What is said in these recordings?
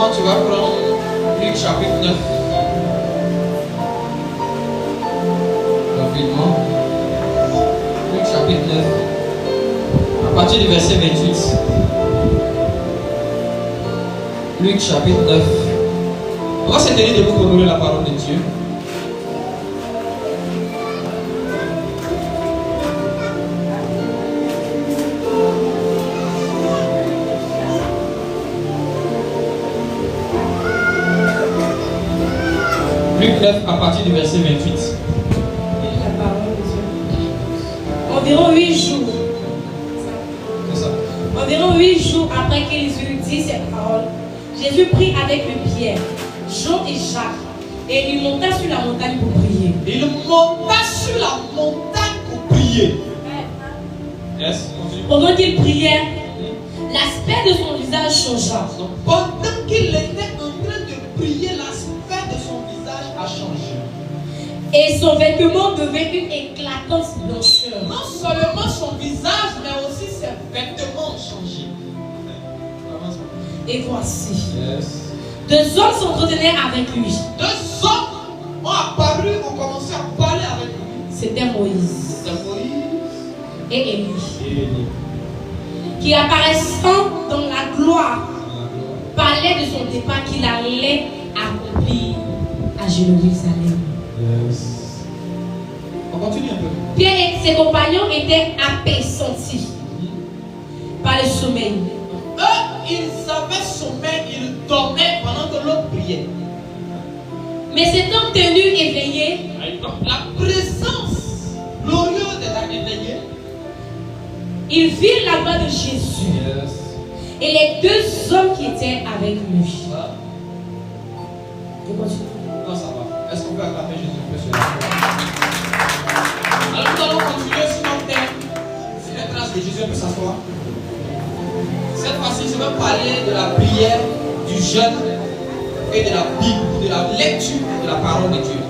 Maintenant, tu vas prendre Luc chapitre 9. Rapidement. Luc chapitre 9. À partir du verset 28. Luc chapitre 9. On va se tenir debout pour ouvrir la parole de Dieu. Luc 9 à partir du verset 28. La parole de Dieu. Environ 8 jours. C'est ça. Environ 8 jours après qu'ils eurent dit ces paroles, Jésus prit avec lui Pierre, Jean et Jacques, et il monta sur la montagne pour prier. Il monta sur la montagne pour prier. Yes. Pendant qu'il priait, l'aspect de son visage changea. Donc, pendant qu'il était en train de prier, l'aspect de son visage a changé. Et son vêtement devint une éclatante blancheur. Non seulement son visage, mais aussi ses vêtements ont changé. Et voici, Yes. 2 hommes s'entretenaient avec lui. 2 hommes ont apparu, ont commencé à parler avec lui. C'était Moïse C'est Moïse et Élie, et Élie. qui apparaissant dans la gloire, parlaient de son départ qu'il allait accomplir à Jérusalem. Yes. On continue un peu. Pierre et ses compagnons étaient appesantis par le sommeil. Eux, ils avaient sommeil, ils dormaient pendant que l'autre priait. Mais s'étant tenus éveillés, La présence glorieuse des éveillés. ils virent la gloire de Jésus Yes. et les 2 hommes qui étaient avec lui. Je continue. Non, ça va. Est-ce qu'on peut acclamer Jésus Christ? Alors nous allons continuer sur notre thème. C'est la grâce de Jésus, on peut s'asseoir. Cette fois-ci, je vais parler de la prière, du jeûne et de la Bible, de la lecture de la parole de Dieu.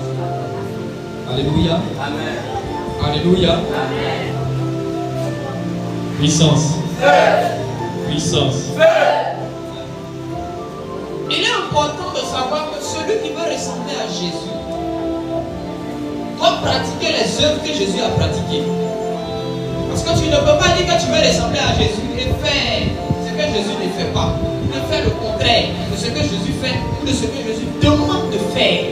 Alléluia. Amen. Alléluia. Amen. Puissance. Puissance. Il est important de savoir que celui qui veut ressembler à Jésus doit pratiquer les œuvres que Jésus a pratiquées. Parce que tu ne peux pas dire que tu veux ressembler à Jésus et faire ce que Jésus ne fait pas. Ou de faire le contraire de ce que Jésus fait ou de ce que Jésus demande de faire.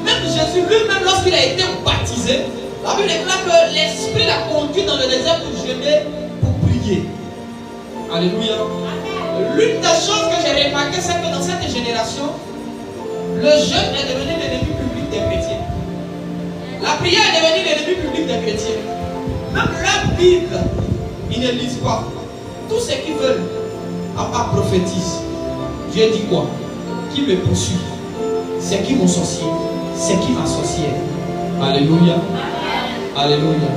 Même Jésus lui-même, lorsqu'il a été baptisé, la Bible déclare que l'Esprit l'a conduit dans le désert pour jeûner, pour prier. Alléluia. L'une des choses que j'ai remarqué, c'est que dans cette génération, le jeûne est devenu l'ennemi public des chrétiens. La prière est devenue l'ennemi public des chrétiens. Même leur Bible, ils ne lisent pas. Tout ce qu'ils veulent, à part prophétise. Dieu dit quoi? Qui me poursuit? C'est qui mon sorcier? C'est qui ma sorcière? Alléluia. Alléluia.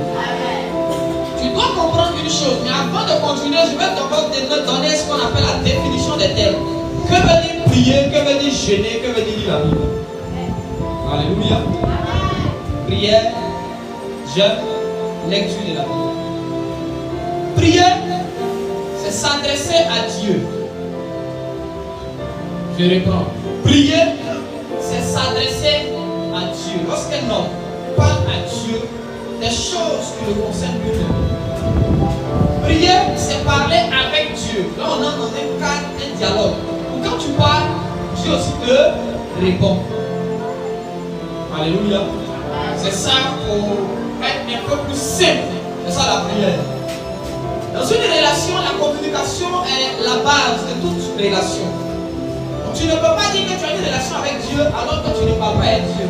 Tu dois comprendre une chose, mais avant de continuer, je vais d'abord te donner ce qu'on appelle la définition des termes. Que veut dire prier? Que veut dire jeûner? Que veut dire lire la Bible? Alléluia. Prière, jeûne, lecture de la Bible. Prière, c'est s'adresser à Dieu. Je reprends. Prier, c'est s'adresser à Dieu. Lorsqu'un homme parle à Dieu des choses qui le concernent lui-même. Prier, c'est parler avec Dieu. Là, on a dans un cadre, un dialogue. Ou quand tu parles, Dieu aussi te répond. Alléluia. C'est ça pour être un peu plus simple. C'est ça la prière. Dans une relation, la communication est la base de toute relation. Donc tu ne peux pas dire que tu as une relation avec Dieu alors que tu ne parles pas à Dieu.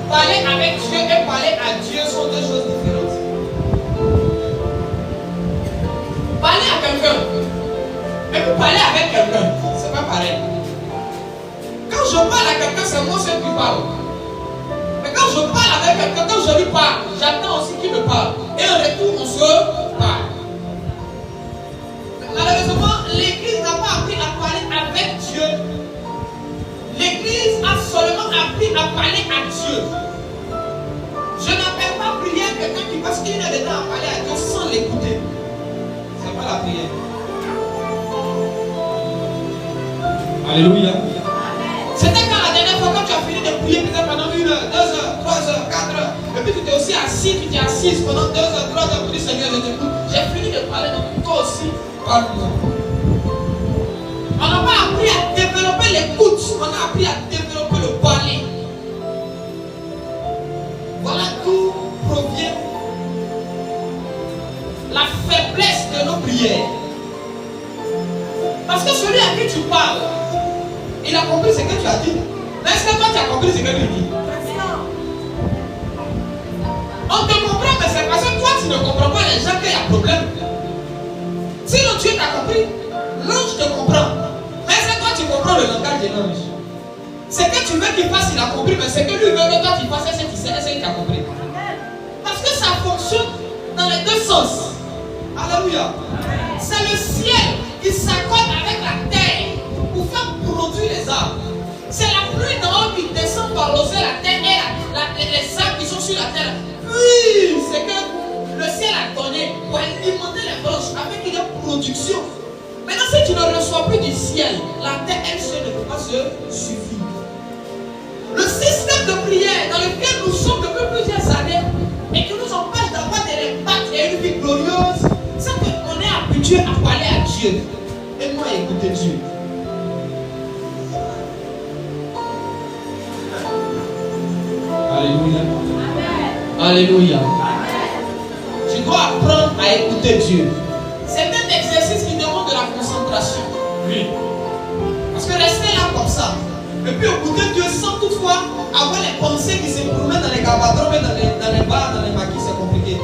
Parler avec Dieu et parler à Dieu sont 2 choses différentes. Parler à quelqu'un et puis parler avec quelqu'un, c'est pas pareil. Quand je parle à quelqu'un, c'est moi seul qui parle. Mais quand je parle avec quelqu'un, quand je lui parle, j'attends aussi qu'il me parle. Et en retour, on se parle. Malheureusement, l'Église n'a pas appris à parler avec Dieu. L'Église a seulement appris à parler à Dieu. Je n'appelle pas prière quelqu'un qui passe 1 heure de temps à parler à Dieu sans l'écouter. Ce n'est pas la prière. Alléluia. C'était quand la dernière fois quand tu as fini de prier peut-être pendant 1 heure, 2 heures, 3 heures, 4 heures. Et puis tu t'es aussi assis, tu t'es assise pendant 2 heures, 3 heures pour dire Seigneur, je t'écoute. J'ai fini de parler, donc toi aussi, parle-moi. On n'a pas appris à développer l'écoute, on a appris à développer le parler. Voilà d'où provient la faiblesse de nos prières. Parce que celui à qui tu parles, il a compris ce que tu as dit. Mais est-ce que toi tu as compris ce que tu dis? On te comprend, mais c'est parce que toi tu ne comprends pas les gens qu'il y a problème. Sinon Dieu t'a compris, l'ange te comprend. Mais est-ce que toi tu comprends le langage de l'ange? Ce que tu veux qu'il fasse, il a compris, mais ce que lui veut que toi tu fasses, est-ce qu'il t'a compris? Parce que ça fonctionne dans les deux sens. Alléluia. C'est le ciel qui s'accorde avec la terre pour faire produire les arbres. C'est la pluie d'en haut qui descend par l'océan, la terre et les arbres qui sont sur la terre. Puis, c'est que le ciel a donné pour alimenter les branches avec une production. Maintenant, si tu ne reçois plus du ciel, la terre elle seule ne peut pas se suffire. Le système de prière dans lequel nous sommes depuis plusieurs années et qui nous empêche d'avoir des impacts et une vie glorieuse, c'est qu'on est habitué à parler à Dieu. Et moi, écouter Dieu. Alléluia. Amen. Alléluia. Amen. Tu dois apprendre à écouter Dieu. C'est un exercice qui demande de la concentration. Oui. Parce que rester là comme ça, et puis écouter Dieu sans toutefois avoir les pensées qui se promènent dans les gabadrons et dans les bars, dans les maquis, c'est compliqué.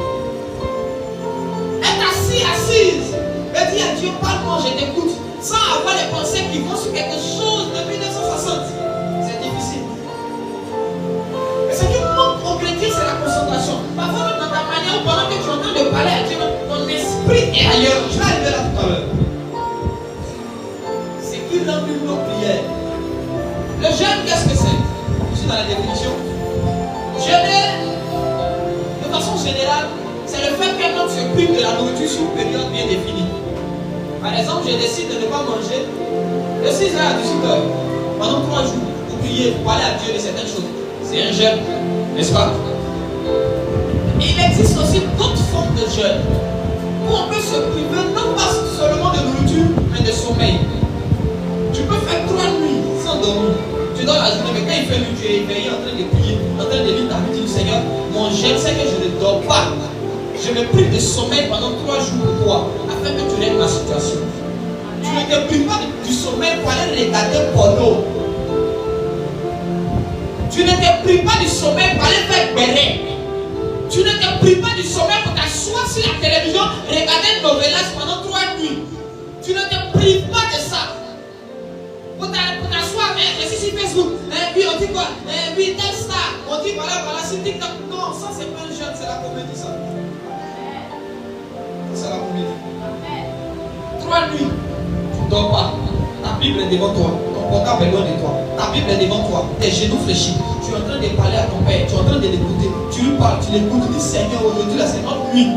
Être assise, et dire à Dieu, parle-moi, je t'écoute, sans avoir les pensées qui vont sur quelque chose de 1960. C'est difficile. Et ce qui manque aux chrétiens, c'est la concentration. Parfois, même dans ta manière, pendant que tu es en train de parler à Dieu, ton esprit est ailleurs. Je vais arriver là tout à l'heure. C'est qui rend nos prières. Le jeûne, qu'est-ce que c'est? Je suis dans la définition. Jeûner, de façon générale, c'est le fait qu'un homme se prive de la nourriture sur une période bien définie. Par exemple, je décide de ne pas manger de 6h à 18h pendant 3 jours pour prier, pour parler à Dieu de certaines choses. C'est un jeûne, n'est-ce pas? Et il existe aussi d'autres formes de jeûne où on peut se priver non pas seulement de nourriture, mais de sommeil. Tu peux faire 3 nuits sans dormir. Tu dors la journée, mais quand il fait nuit, tu es éveillé en train de prier, en train de lire ta vie, tu dis Seigneur, mon jeûne, c'est que je ne dors pas. Je me prive de sommeil pendant 3 jours pour toi, afin que tu règles ma situation. Tu ne te prives pas du sommeil pour aller regarder porno. Tu ne te prives pas du sommeil pour aller faire béret. Tu ne te prives pas du sommeil pour t'asseoir sur la télévision, regarder une novelas pendant 3 nuits. Tu ne te prives pas de ça. Pour t'asseoir, c'est sur Facebook. Puis on dit quoi? Puis tel star. On dit voilà, c'est TikTok. Non, ça c'est pas un jeune, c'est la comédie ça. C'est la comédie. 3 nuits, tu ne dors pas. Ta Bible est devant toi. Ton portable est loin de toi. Ta Bible est devant toi. Tes genoux fléchis. Tu es en train de parler à ton père. Tu es en train de l'écouter. Tu lui parles, tu l'écoutes. Tu dis Seigneur, aujourd'hui là c'est notre nuit.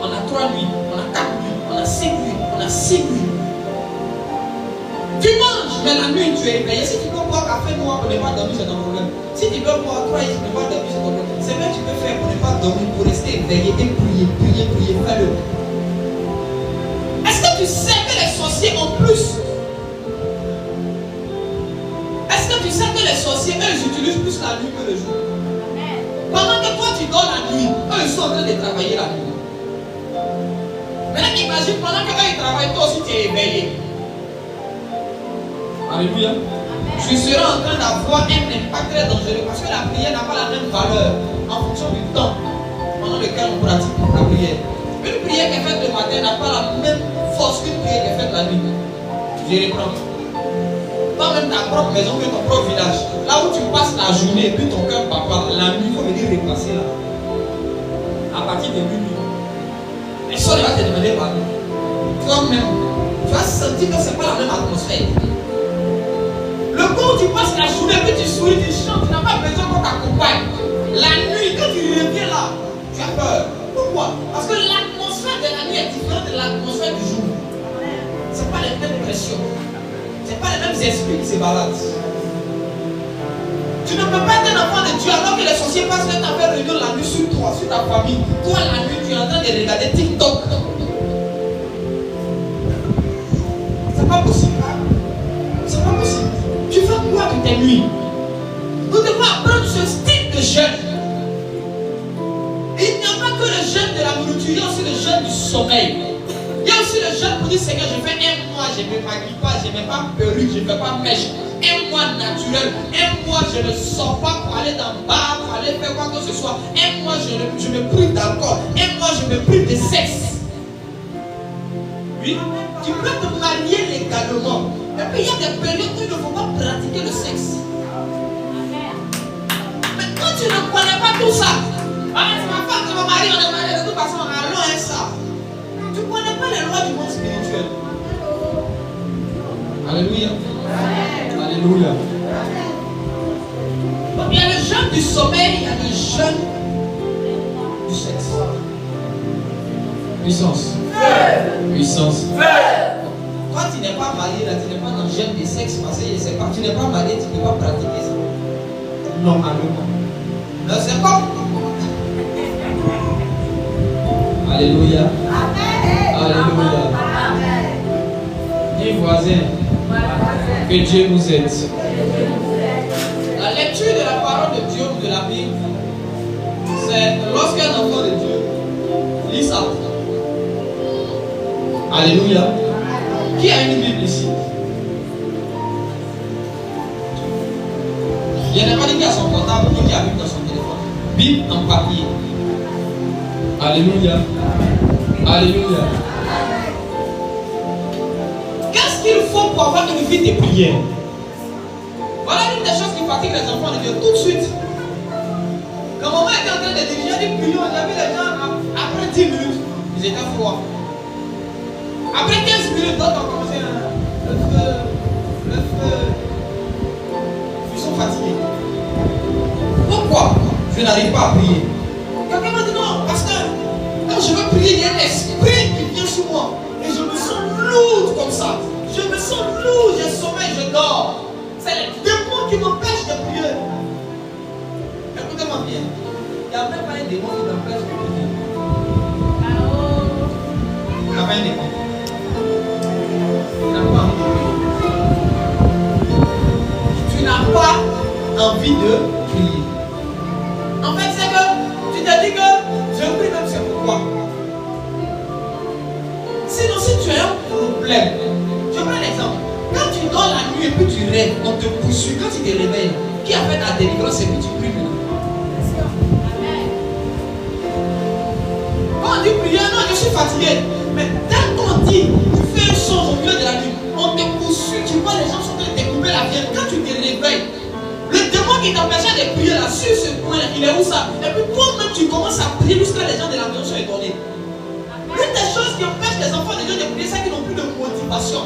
On a 3 nuits, on a 4 nuits, on a 5 nuits, on a 6 nuits. Tu manges, mais la nuit tu es éveillé. Si tu peux boire café noir pour ne pas dormir, c'est ton problème. Si tu peux boire 3 et tu ne peux pas dormir, c'est ton problème. C'est vrai que tu peux faire pour ne pas dormir, pour rester éveillé et prier, fais-le. Est-ce que tu sais que les sorciers ont plus? Est-ce que tu sais que les sorciers, eux, ils utilisent plus la nuit que le jour? Pendant que toi tu dors la nuit, eux, ils sont en train de travailler la nuit. Maintenant, imagine, pendant que eux, ils travaillent, toi aussi tu es éveillé. Alléluia. Je serai en train d'avoir un impact très dangereux parce que la prière n'a pas la même valeur en fonction du temps pendant lequel on pratique la prière. Une prière qui est faite le matin n'a pas la même force qu'une prière qui est faite la nuit. Je reprends. Pas même ta propre maison que ton propre village. Là où tu passes la journée et puis ton cœur papa, la nuit, il faut venir repasser là. À partir de minuit. Et ça, il va te demander pardon. Toi-même, tu vas sentir que ce n'est pas la même atmosphère. Le coup où tu passes la journée, puis tu souris, tu chantes, tu n'as pas besoin qu'on t'accompagne. La nuit, quand tu reviens là, tu as peur. Pourquoi? Parce que l'atmosphère de la nuit est différente de l'atmosphère du jour. Ce n'est pas les mêmes pressions. Ce n'est pas les mêmes esprits qui se baladent. Tu ne peux pas être un enfant de Dieu alors que les sorciers passent leur temps à faire réunion la nuit sur toi, sur ta famille. Toi, la nuit, tu es en train de regarder TikTok. C'est pas possible. C'est pas possible. Tu fais quoi de tes nuits? Nous devons apprendre ce style de jeûne. Il n'y a pas que le jeûne de la nourriture, il y a aussi le jeûne du sommeil. Il y a aussi le jeûne pour dire Seigneur, je fais un mois, je ne me maquille pas, je ne mets pas perruque, je ne fais pas mèche. Un mois naturel, un mois je ne sors pas pour aller dans le bar, pour aller faire quoi que ce soit. Un mois je me prive d'alcool, un mois je me prive de sexe. Oui, tu peux te marier légalement. Et puis il y a des périodes où il ne faut pas pratiquer le sexe. Mais quand tu ne connais pas tout ça, c'est ma femme, c'est mon mari, on est marié, de toute façon, allons à ça. Tu ne connais pas les lois du monde spirituel. Alléluia. Alléluia. Donc, il y a le jeûne du sommeil, il y a le jeûne du sexe. Puissance. Puissance. Toi, tu n'es pas marié, là, tu n'es pas dans le jeûne du sexe parce que je sais pas, tu n'es pas marié, tu ne peux pas pratiquer ça. Normalement. Non, c'est comme. Alléluia. Alléluia. Dis voisin. Que Dieu nous aide. La lecture de la parole de Dieu ou de la Bible, c'est lorsqu'un enfant de Dieu lit ça. Alléluia. Qui a une Bible ici? Il n'y en a pas dit qui a son portable ou qui a Bible dans son téléphone. Bible en papier. Alléluia. Alléluia. Qu'est-ce qu'il faut pour avoir une vie de prière? Voilà une des choses qui fatigue les enfants de Dieu tout de suite. Quand maman était en train de diriger des prières, on avait les gens après 10 minutes, ils étaient froids. Après 15 minutes, d'autres ont commencé le feu. Ils sont fatigués. Pourquoi je n'arrive pas à prier? Quelqu'un m'a dit non, pasteur, quand je veux prier, il y a un esprit qui vient sur moi. Et je me sens lourd comme ça. Je me sens lourd, j'ai sommeil, je dors. C'est les démons qui m'empêchent de prier. Écoutez-moi bien. Il n'y a même pas un démon qui m'empêche de prier. Il n'y a pas un démon. Tu n'as pas envie de prier. En fait, c'est que tu te dis que je prie même c'est pourquoi. Sinon, si tu as un problème, je prends l'exemple. Quand tu dors la nuit et puis tu rêves, on te poursuit. Quand tu te réveilles, qui a fait ta délivrance et puis tu pries maintenant? Quand on dit prier, non, je suis fatigué. Mais dès qu'on dit, tu fais une chose au milieu de la nuit, on te poursuit, tu vois les gens sont en train de découper la viande. Quand tu te réveilles, le démon qui t'empêchait de prier là, sur ce point-là, il est où ça? Et puis toi-même, tu commences à prier jusqu'à les gens de la maison sont étonnés. Une des choses qui empêchent les enfants de Dieu de prier, c'est qu'ils n'ont plus de motivation.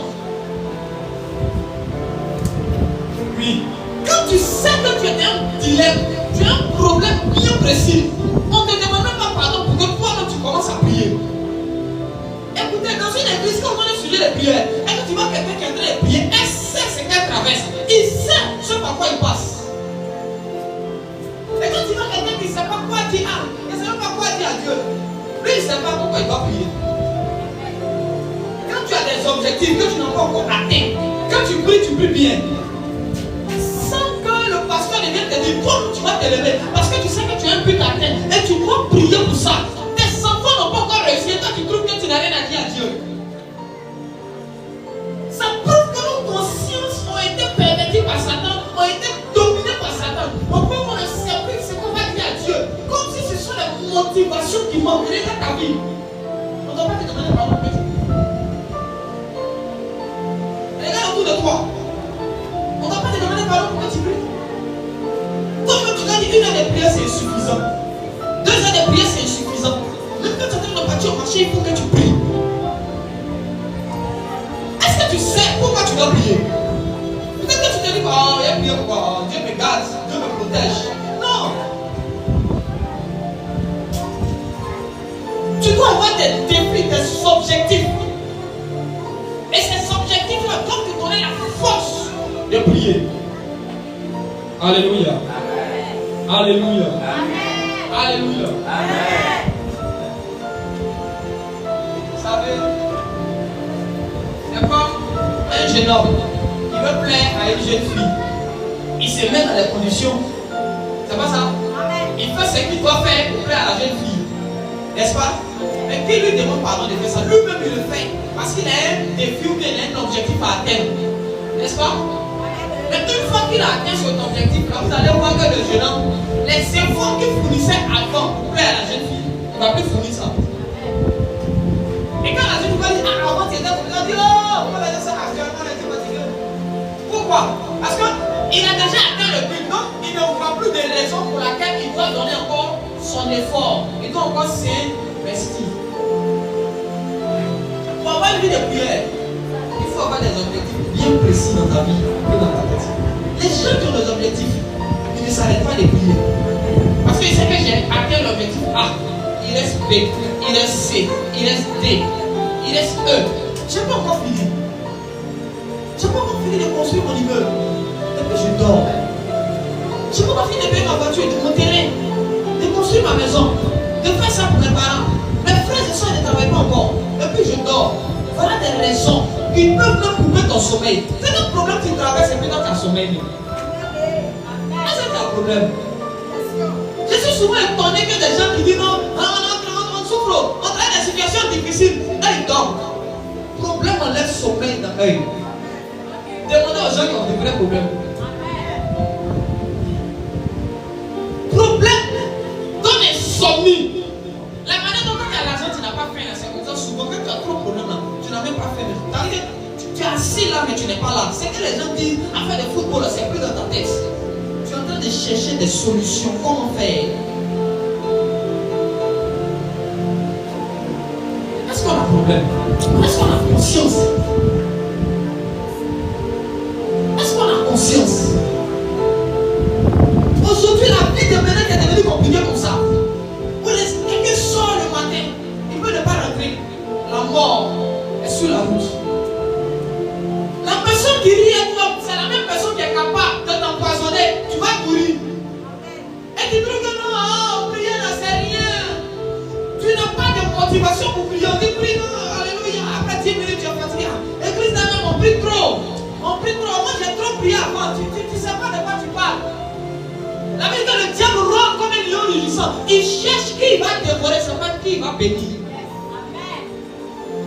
Oui. Quand tu sais que tu as un dilemme, tu as un problème bien précis, on ne te demande même pas pardon pour que toi-même tu commences à prier. Écoutez, dans une église, quand on est sujet de prière, et que tu vois quelqu'un qui est en train de prier, elle sait ce qu'elle traverse, il sait ce par quoi il passe. Et quand tu vois quelqu'un qui ne sait pas quoi dire, il ne sait pas quoi dire à Dieu, lui il ne sait pas pourquoi il doit prier. Quand tu as des objectifs que tu n'as pas encore atteints, quand tu pries bien. Sans que le pasteur ne vienne te dire, toi tu vas te lever, parce que tu sais que tu as un but à atteindre, et tu dois prier pour ça. Tes enfants n'ont pas encore réussi, et toi tu trouves que tu n'as rien à dire à Dieu. Ça prouve que nos consciences ont été perverties par Satan, ont été dominées par Satan. On peut avoir un cercle, c'est qu'on va dire à Dieu, comme si ce sont les motivations qui manqueraient dans ta vie. On ne doit pas te demander pardon pour que tu pries. Regarde autour de toi. On ne doit pas te demander pardon pour que tu pries. Toi-même, tu dois dire une heure de prière, c'est insuffisant. 2 heures de prière, c'est insuffisant. Même quand tu es en train de partir au marché, il faut que tu pries. Est-ce que tu sais pourquoi tu dois prier? Peut-être que tu te dis, oh, il y a prié pourquoi? Dieu me garde, Dieu me protège. Non. Tu dois avoir des défis, des objectifs. Et ces objectifs-là doivent te donner la force Alléluia. Alléluia. Alléluia. Vous savez, c'est comme un jeune homme qui veut plaire à une jeune fille. Il se met dans les conditions. C'est pas ça? Il fait ce qu'il doit faire pour plaire à la jeune fille. N'est-ce pas? Mais qui lui demande pardon de faire ça? Lui-même il le fait. Parce qu'il a un défi ou bien un objectif à atteindre. N'est-ce pas? Mais une fois qu'il a atteint cet objectif-là, vous allez voir que le jeune homme, les efforts qu'il fournissait avant pour plaire à la jeune fille, il ne va plus fournir ça. Et quand la jeune fille va dire, ah, avant tu étais comme ça, on dit, oh, on va dire ça actuellement, on était fatigué. Pourquoi? Parce qu'il a déjà atteint le but, donc il ne voit plus de raison pour laquelle il doit donner encore son effort. Il doit encore s'investir. Pour avoir une vie de prière, il faut avoir des objectifs bien précis dans ta vie et dans ta tête. Les gens qui ont des objectifs, ils ne s'arrêtent pas de prier. Parce qu'ils savent que j'ai atteint l'objectif A, il reste B, il reste C, il reste D, il reste E. Je n'ai pas encore fini. Je n'ai pas encore fini de construire mon immeuble. Et puis je dors. Je n'ai pas encore fini de payer ma voiture, de mon terrain, de construire ma maison, de faire ça pour mes parents. Mes frères et soeurs ne travaillent pas encore. Et puis je dors. Voilà des raisons qui peuvent même couper ton sommeil. C'est un problème qui traverse et puis dans ton sommeil. C'est un problème. Je suis souvent étonné que des gens qui disent non, on souffre, on traite des situations difficiles. Là, ils dorment. Problème, on laisse sommeil dans l'œil. Demandez aux gens qui ont des vrais problèmes. Problème dans l'insomnie. La manière dont tu as l'argent, tu n'as pas faim. C'est comme ça, souvent, quand tu as trop de problèmes, tu n'as même pas faim. Tu es assis là, mais tu n'es pas là. C'est que les gens disent, affaire de football, c'est plus dans ta tête. Tu es en train de chercher des solutions. Comment faire? Est-ce qu'on a un problème? Est-ce qu'on a conscience? Est-ce qu'on a conscience? Aujourd'hui, la vie de maintenant est devenue compliquée comme ça. Quelqu'un sort le matin, il peut ne pas rentrer. La mort est sur la route. La personne qui rit à toi, c'est la même personne qui est capable de t'empoisonner. Tu vas courir. Et tu trouves que non, prier ne c'est rien. Tu n'as pas de motivation pour prier. On dit prie, non, alléluia. Après 10 minutes, tu es fatigué. L'église même, on prie trop. On prie trop. Moi, j'ai trop prié avant. Tu ne sais pas de quoi tu parles. La vérité, le diable rôde comme un lion rugissant. Il cherche qui va dévorer, c'est pas qui va bénir.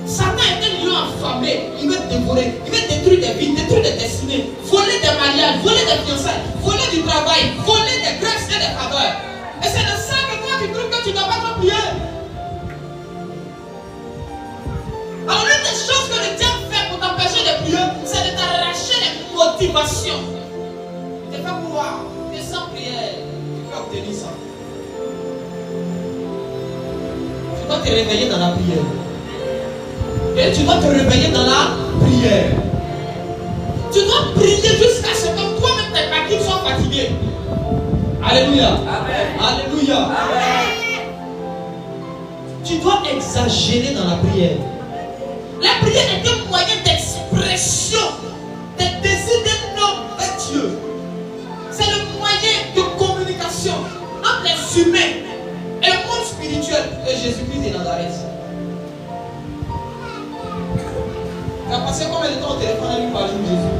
Satan est un lion affamé. Il veut dévorer, il veut détruire des vies, détruire des destinées, voler des mariages, voler des fiançailles, voler du travail, voler des grâces et des faveurs. Et c'est de ça que toi tu trouves que tu ne dois pas te prier. Alors l'une des choses que le diable fait pour t'empêcher de prier, c'est de t'arracher les motivations. Il te fait pouvoir. Sans prière, tu peux obtenir ça. Tu dois te réveiller dans la prière. Et tu dois te réveiller dans la prière. Tu dois prier jusqu'à ce que toi-même tes paquets soient fatigués. Alléluia. Amen. Alléluia. Amen. Tu dois exagérer dans la prière. La prière est un moyen d'expression des désirs d'un homme et Dieu. C'est le moyen de communication entre les humains et le monde spirituel de Jésus-Christ de Nazareth. Tu as passé combien de temps au téléphone à lui parler de Jésus?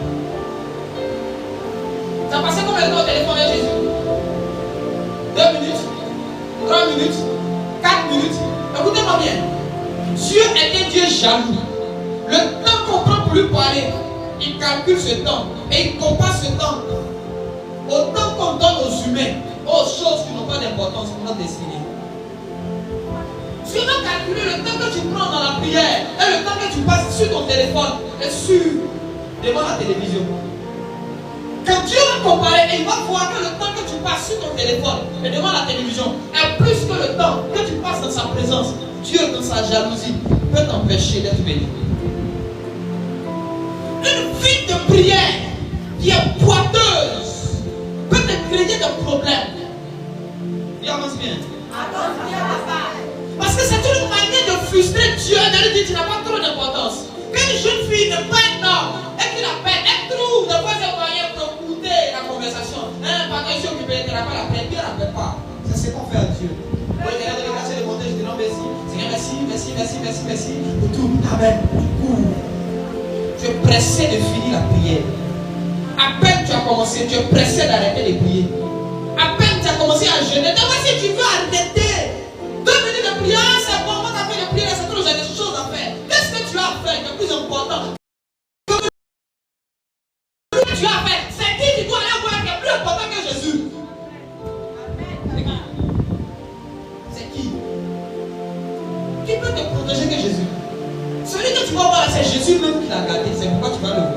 Tu as passé combien de temps au téléphone à Jésus? 2 minutes? 3 minutes? 4 minutes? Écoutez-moi bien. Dieu est un Dieu jaloux. Le temps qu'on prend pour lui parler, il calcule ce temps et il compare ce temps. Autant qu'on donne aux humains, aux choses qui n'ont pas d'importance pour notre destinée. Tu vas calculer le temps que tu prends dans la prière et le temps que tu passes sur ton téléphone et devant la télévision. Quand Dieu va comparer, et il va voir que le temps que tu passes sur ton téléphone et devant la télévision est plus que le temps que tu passes dans sa présence. Dieu, dans sa jalousie, peut t'empêcher d'être béni. Une vie de prière qui est boiteuse peut te créer des problèmes. Il avance bien. Parce que c'est une manière de frustrer Dieu, de lui dire tu n'as pas trop d'importance. Quand une jeune fille n'est pas énorme et qu'il appelle, elle trouve de quoi un moyen pour écouter la conversation. Pas pas. C'est ce qu'on fait à Dieu. Quand il est là de grâce et de monter, je dis non, merci. Seigneur, merci. Pour tout. Amen. Tu es pressé de finir la prière. À peine tu as commencé, tu es pressé d'arrêter de prier. À peine tu as commencé à jeûner. Donc si tu veux arrêter 2 minutes de prière, c'est bon, on a fait de prière, c'est tout, j'ai des choses à faire. Qu'est-ce que tu as fait de plus important? Tu as fait, c'est qui tu dois aller voir qui est plus important que Jésus? C'est qui? Qui peut te protéger que Jésus? Celui que tu vas voir, c'est Jésus même qui l'a gardé. C'est pourquoi tu vas le voir.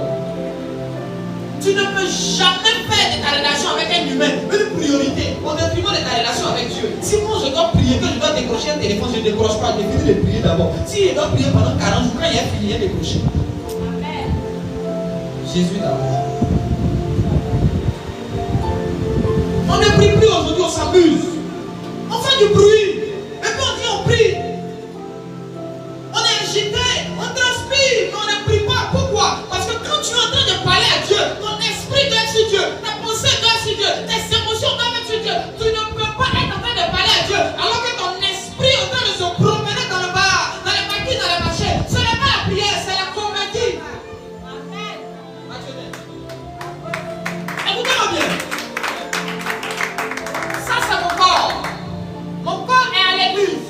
Tu ne peux jamais faire de ta relation avec un humain une priorité au détriment de ta relation avec Dieu. Si moi je dois prier, que je dois décrocher un téléphone, je ne décroche pas, je finis de prier d'abord. Si je dois prier pendant 40 jours, quand il y a fini, il y a décroché. Amen. Jésus d'abord. On ne prie plus aujourd'hui, on s'amuse. On fait du bruit. Et puis on dit on prie. On est agité, on transpire, mais on ne prie pas. Pourquoi? Parce que quand tu es en train de parler à Dieu, ton esprit doit être sur Dieu, ta pensée doit être sur Dieu, tes émotions doivent être sur Dieu. Tu ne peux pas être en train de parler à Dieu alors que ton esprit est en train de se promener dans le bar, dans les maquis, dans les marchés. Ce n'est pas la prière, c'est la comédie. Amen. Écoutez-moi bien. Ça, c'est mon corps. Mon corps est à l'église.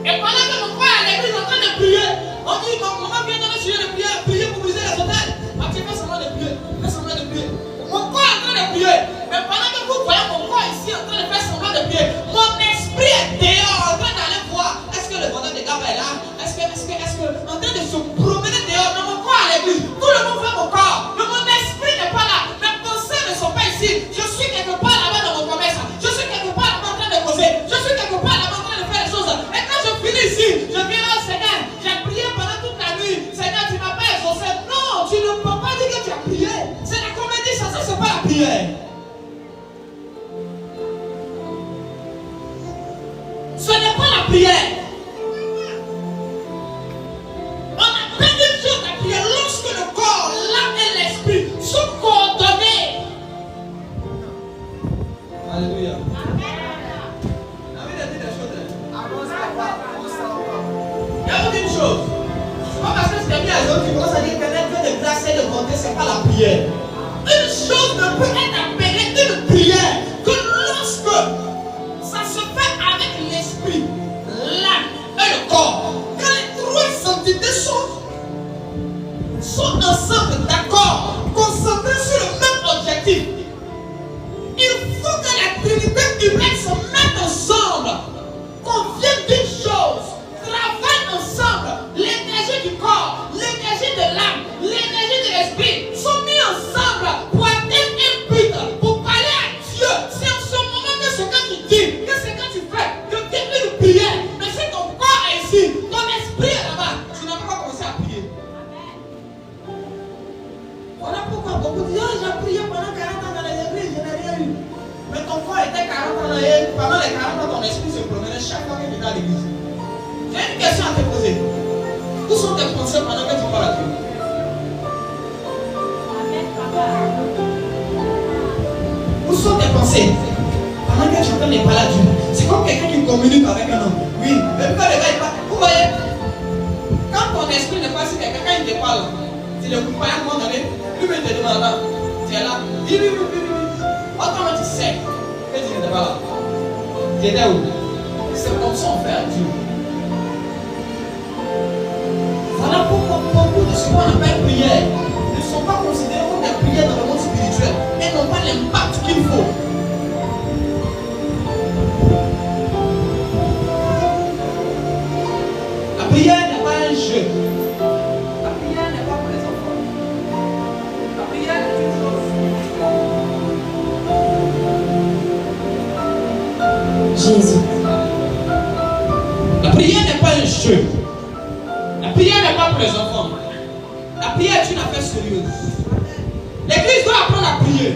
Et pendant que mon corps est à l'église en train de prier, on dit maman vient dans le sujet de prière, prier pour briser les hôtels. Tu fais semblant de prier, fais semblant de prier. Mon corps est en train de prier. Mais pendant que vous voyez mon corps ici en train de faire semblant de prier, mon esprit est dehors en train d'aller voir. Est-ce que le vendeur de gars est là? Est-ce que, en train de se promener dehors, mais mon corps à l'église. Tout le monde voit mon corps. Mais mon esprit n'est pas là. Mes pensées ne sont pas ici. Je suis quelque part là-bas dans mon commerce. Je suis quelque part là-bas en train de causer. Je suis quelque part là-bas en train de faire les choses. Et quand je finis ici, je viens au Seigneur. J'ai prié pendant toute la nuit. Seigneur, tu m'as pas exaucé. Non, tu ne peux pas dire que tu as prié. C'est la comédie, ça c'est pas la prière. Ce n'est pas la prière. On apprend une chose à prier lorsque le corps, l'âme et l'esprit sont coordonnés. Alléluia. Il y a une chose. C'est pas parce que tu t'es mis à l'autre, tu commences à dire qu'un peu de grâce et de bonté, c'est pas la prière. Une chose ne peut être appelée une prière que lorsque ça se fait avec l'esprit, l'âme et le corps. Quand les 3 entités sont ensemble, d'accord, concentrés sur le même objectif. Il faut que la Trinité humaine se mette ensemble, qu'on vienne d'une chose, travaillent ensemble. L'énergie du corps, l'énergie de l'âme, l'énergie de l'esprit sont mis ensemble pour atteindre un but, pour parler à Dieu. C'est en ce moment que ce que tu dis, que ce que tu fais, que tu es une prière. Mais si ton corps est ici, ton esprit est là-bas, tu n'as pas commencé à prier. Voilà pourquoi beaucoup disent, oh, j'ai prié pendant 40 ans dans les églises, je n'ai rien eu. Mais ton corps était 40 ans dans les... Pendant les 40 ans, ton esprit se promenait chaque fois que tu étais à l'église. J'ai une question à te poser. Où sont tes pensées pendant que tu parles à Dieu? Où sont tes pensées pendant que tu es en train de parler à Dieu? C'est comme quelqu'un qui communique avec un homme. Oui, même quand le gars il parle. Vous voyez, quand ton esprit n'est pas sur quelqu'un, quand il te parle, tu ne l'écoutes pas à un moment donné, lui-même te demande là, tu es là, oui. Autrement tu sais que tu n'étais pas là. Tu étais où? C'est comme ça on fait à Dieu. Voilà pourquoi beaucoup de ce qu'on appelle prière ne sont pas considérés comme des prières dans le monde spirituel et n'ont pas l'impact qu'il faut. La prière n'est pas un jeu. La prière n'est pas pour les enfants. La prière est une chose. Jésus. La prière n'est pas un jeu. La prière n'est pas pour les enfants. La prière est une affaire sérieuse. L'église doit apprendre à prier.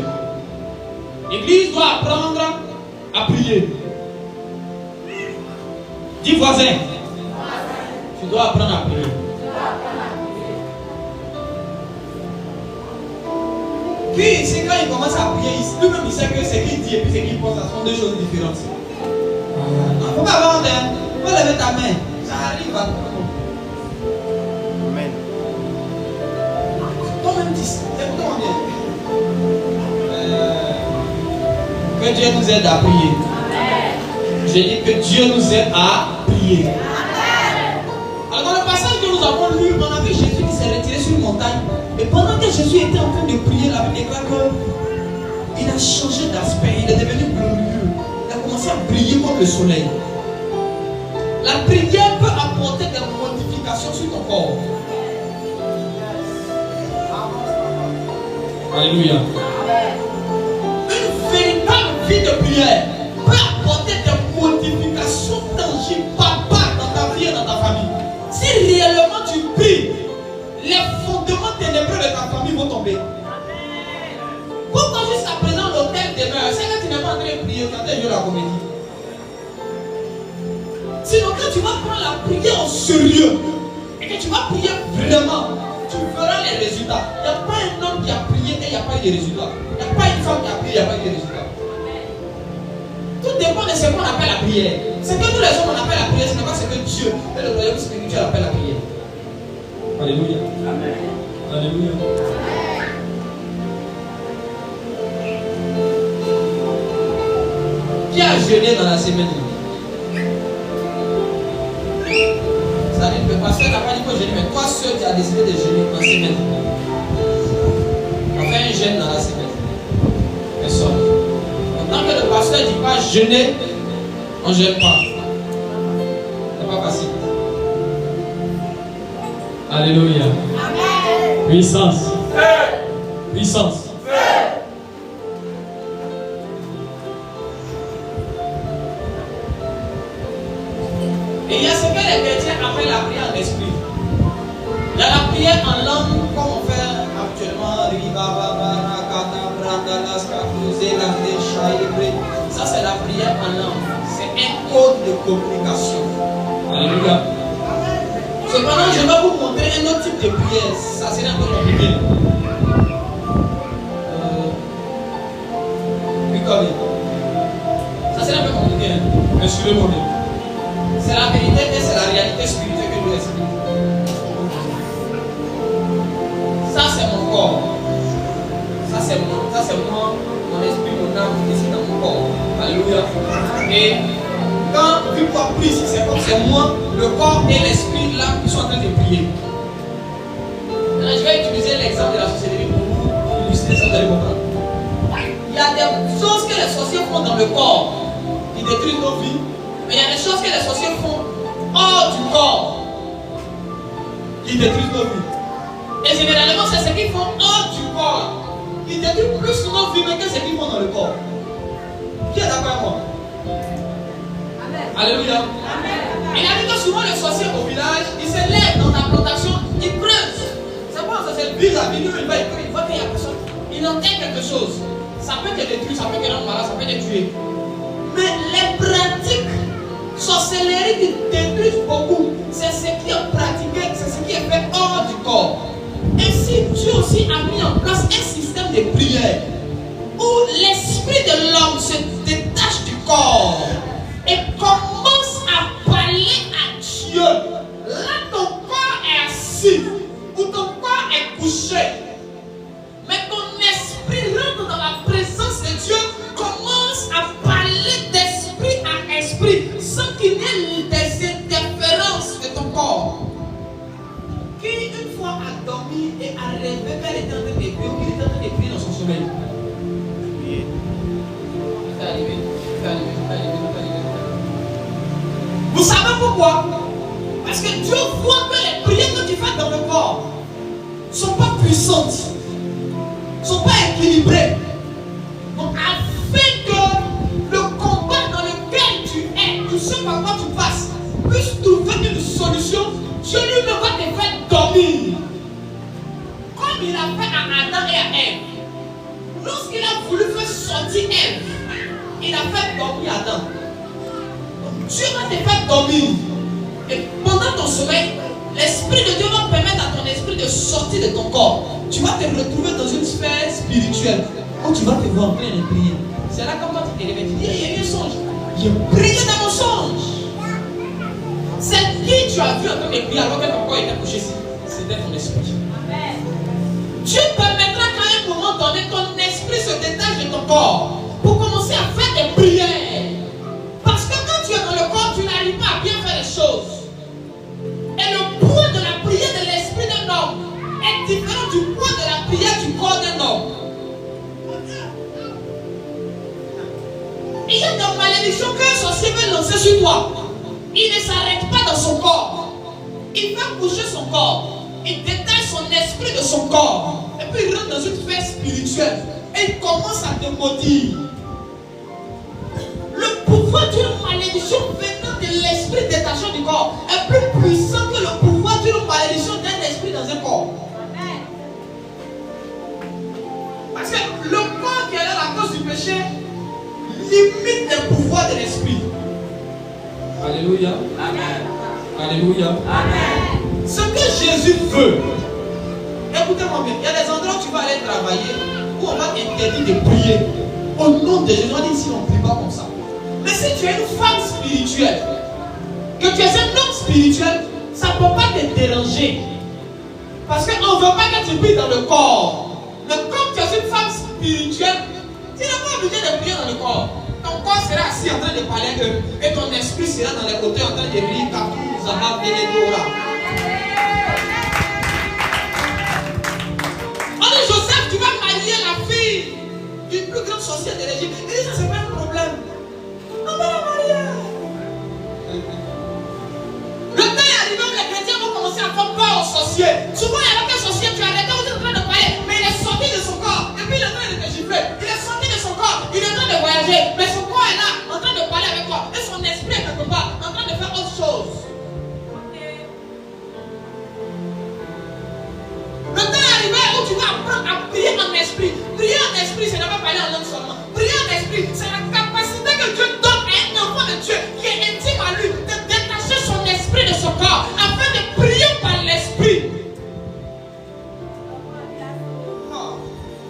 L'église doit apprendre à prier. Dis voisin, tu dois apprendre à prier. Puis, c'est quand il commence à prier, lui-même il sait que ce qu'il dit et puis ce qu'il pense, ça sont deux choses différentes. Il ne faut pas avoir honte. Il faut lever ta main. Ça arrive à tout le monde. Amen. Toi-même dis, écoute-moi bien. Que Dieu nous aide à prier. J'ai dit que Dieu nous aide à prier. Alors dans le passage que nous avons lu, on a vu Jésus qui s'est retiré sur une montagne. Et pendant que Jésus était en train de prier, la Bible déclare qu'il a changé d'aspect, il est devenu glorieux. Il a commencé à briller comme le soleil. La prière peut apporter des modifications sur ton corps. Alléluia. Une véritable vie de prière peut apporter des modifications tangibles, papa, dans ta vie et dans ta famille. Si réellement tu pries, les fondements ténébreux de ta famille vont tomber. Pourquoi jusqu'à présent l'autel demeure? C'est que tu n'es pas en train de prier, tu es en train de jouer la comédie. Sinon, quand tu vas prendre la prière au sérieux et que tu vas prier vraiment, tu verras les résultats. Il n'y a pas un homme qui a prié et il n'y a pas eu de résultats. Il n'y a pas une femme qui a prié et il n'y a pas eu de résultats. Tout dépend de ce qu'on appelle la prière. Ce que nous les hommes on appelle la prière, ce n'est pas ce que Dieu et le royaume spirituel appelle la prière. Alléluia. Amen. Alléluia. Qui a jeûné dans la semaine? Ça veut dire que le pasteur n'a pas dit qu'il faut jeûner, mais toi seul tu as décidé de jeûner en semaine. On fait un jeûne dans la semaine. Personne. Tant que le pasteur ne dit pas jeûner, on ne jeûne pas. C'est pas facile. Alléluia. Amen. Puissance. Puissance. Et il y a ce que les chrétiens appellent la prière en esprit. Il y a la prière en langue, comme on fait actuellement. Ça, c'est la prière en langue. C'est un code de communication. Alléluia. Cependant, je vais vous montrer un autre type de prière. Ça, c'est un peu compliqué. Ça, c'est un peu compliqué. Mais suivez-moi bien. C'est la vérité et c'est la réalité spirituelle que nous explique. Ça c'est mon corps. Ça c'est moi, mon esprit, mon âme qui est dans mon corps. Alléluia. Et quand tu vois plus ici, c'est comme c'est moi, le corps et l'esprit là qui sont en train de prier. Maintenant, je vais utiliser l'exemple de la sorcellerie pour vous illustrer ça, vous allez comprendre. Il y a des choses que les sorciers font dans le corps qui détruisent nos vies. Mais il y a des choses que les sorciers font hors du corps qui détruisent nos vies. Et généralement, c'est ce qu'ils font hors du corps qui détruisent plus nos vies que ce qu'ils font dans le corps. Qui est d'accord avec moi? Amen. Alléluia. Amen. Il a dit que souvent les sorciers au village, ils se lèvent dans la plantation, ils creusent. C'est pas ça, c'est le vis-à-vis, il voit qu'il y a personne. Il entend quelque chose. Ça peut te détruire, ça peut te rendre malade, ça peut te tuer. Mais les pratiques sorcellerie qui détruisent beaucoup, c'est ce qui est pratiqué, c'est ce qui est fait hors du corps. Et si Dieu aussi a mis en place un système de prière où l'esprit de l'homme se détache du corps et commence à parler à Dieu, là ton corps est assis ou ton corps est couché, mais ton esprit rentre dans la présence de Dieu, commence à parler d'esprit à esprit sans qu'il y ait des interférences de ton corps. Qui une fois a dormi et a rêvé qu'elle était en train de prier, qu'il était en train de prier dans son sommeil. Vous savez pourquoi? Parce que Dieu voit que les prières que tu fais dans le corps ne sont pas puissantes, ne sont pas équilibrées. Donc afin que le combat dans lequel tu es, tout ce par quoi tu passes, puisse trouver une solution, Dieu lui-même va te faire dormir. Comme il a fait à Adam et à Ève. Lorsqu'il a voulu faire sortir Ève, il a fait dormir Adam. Donc Dieu va te faire dormir. Et pendant ton sommeil, l'Esprit de Dieu va permettre à ton esprit de sortir de ton corps. tu vas te retrouver dans une sphère spirituelle où tu vas te voir en plein de prier. C'est là quand tu te réveilles, tu dis, il y a eu un songe. J'ai prié dans mon songe. C'est qui tu as vu en train de prier alors que ton corps était couché ici? C'était ton esprit. Dieu permettra qu'à un moment donné, ton esprit se détache de ton corps pour commencer à faire des prières. Parce que quand tu es dans le corps, tu n'arrives pas à bien faire les choses. Et le poids de la prière de l'esprit d'un homme est différent du poids de la prière du corps d'un homme. Il y a des malédictions qu'un sorcier veut lancer sur toi. Il ne s'arrête pas dans son corps. Il va bouger son corps. Il détache son esprit de son corps. Et puis il rentre dans une sphère spirituelle. Et il commence à te maudire. Le pouvoir d'une malédiction venant de l'esprit détaché du corps est plus puissant que le pouvoir d'une malédiction d'un esprit dans un corps. Parce que le corps qui est là à cause du péché limite le pouvoir de l'esprit. Alléluia. Amen. Alléluia. Amen. Ce que Jésus veut, écoutez-moi bien, il y a des endroits où tu vas aller travailler où on va t'interdire de prier. Au nom de Jésus, on dit si on ne prie pas comme ça. Mais si tu es une femme spirituelle, que tu es un homme spirituel, ça ne peut pas te déranger. Parce qu'on ne veut pas que tu pries dans le corps. Mais comme tu es une femme spirituelle, tu n'as pas besoin de prier dans le corps. Ton corps sera assis en train de parler d'eux. Et ton esprit sera dans les côtés en train de rire. On dit Joseph, tu vas marier la fille du plus grand sorcier de l'Égypte. Il dit ça c'est pas un problème. On va la marier. Le temps est arrivé où les chrétiens vont commencer à faire peur aux sorciers. Souvent il y a un sorcier, tu arrêtes, vous êtes en train de parler, mais il est sorti de son corps. Et puis il est en train de te gifler. Il est sorti de son corps, il est en train de voyager. Mais son corps est là, en train de parler avec toi. Et son esprit est quelque part, en train de faire autre chose. Le temps est arrivé où tu vas apprendre à prier en esprit. Prier en esprit, c'est ne pas parler en langue seulement. Prier en esprit, c'est la capacité que Dieu donne à un enfant de Dieu qui est intime à lui de détacher son esprit de son corps afin de prier par l'esprit.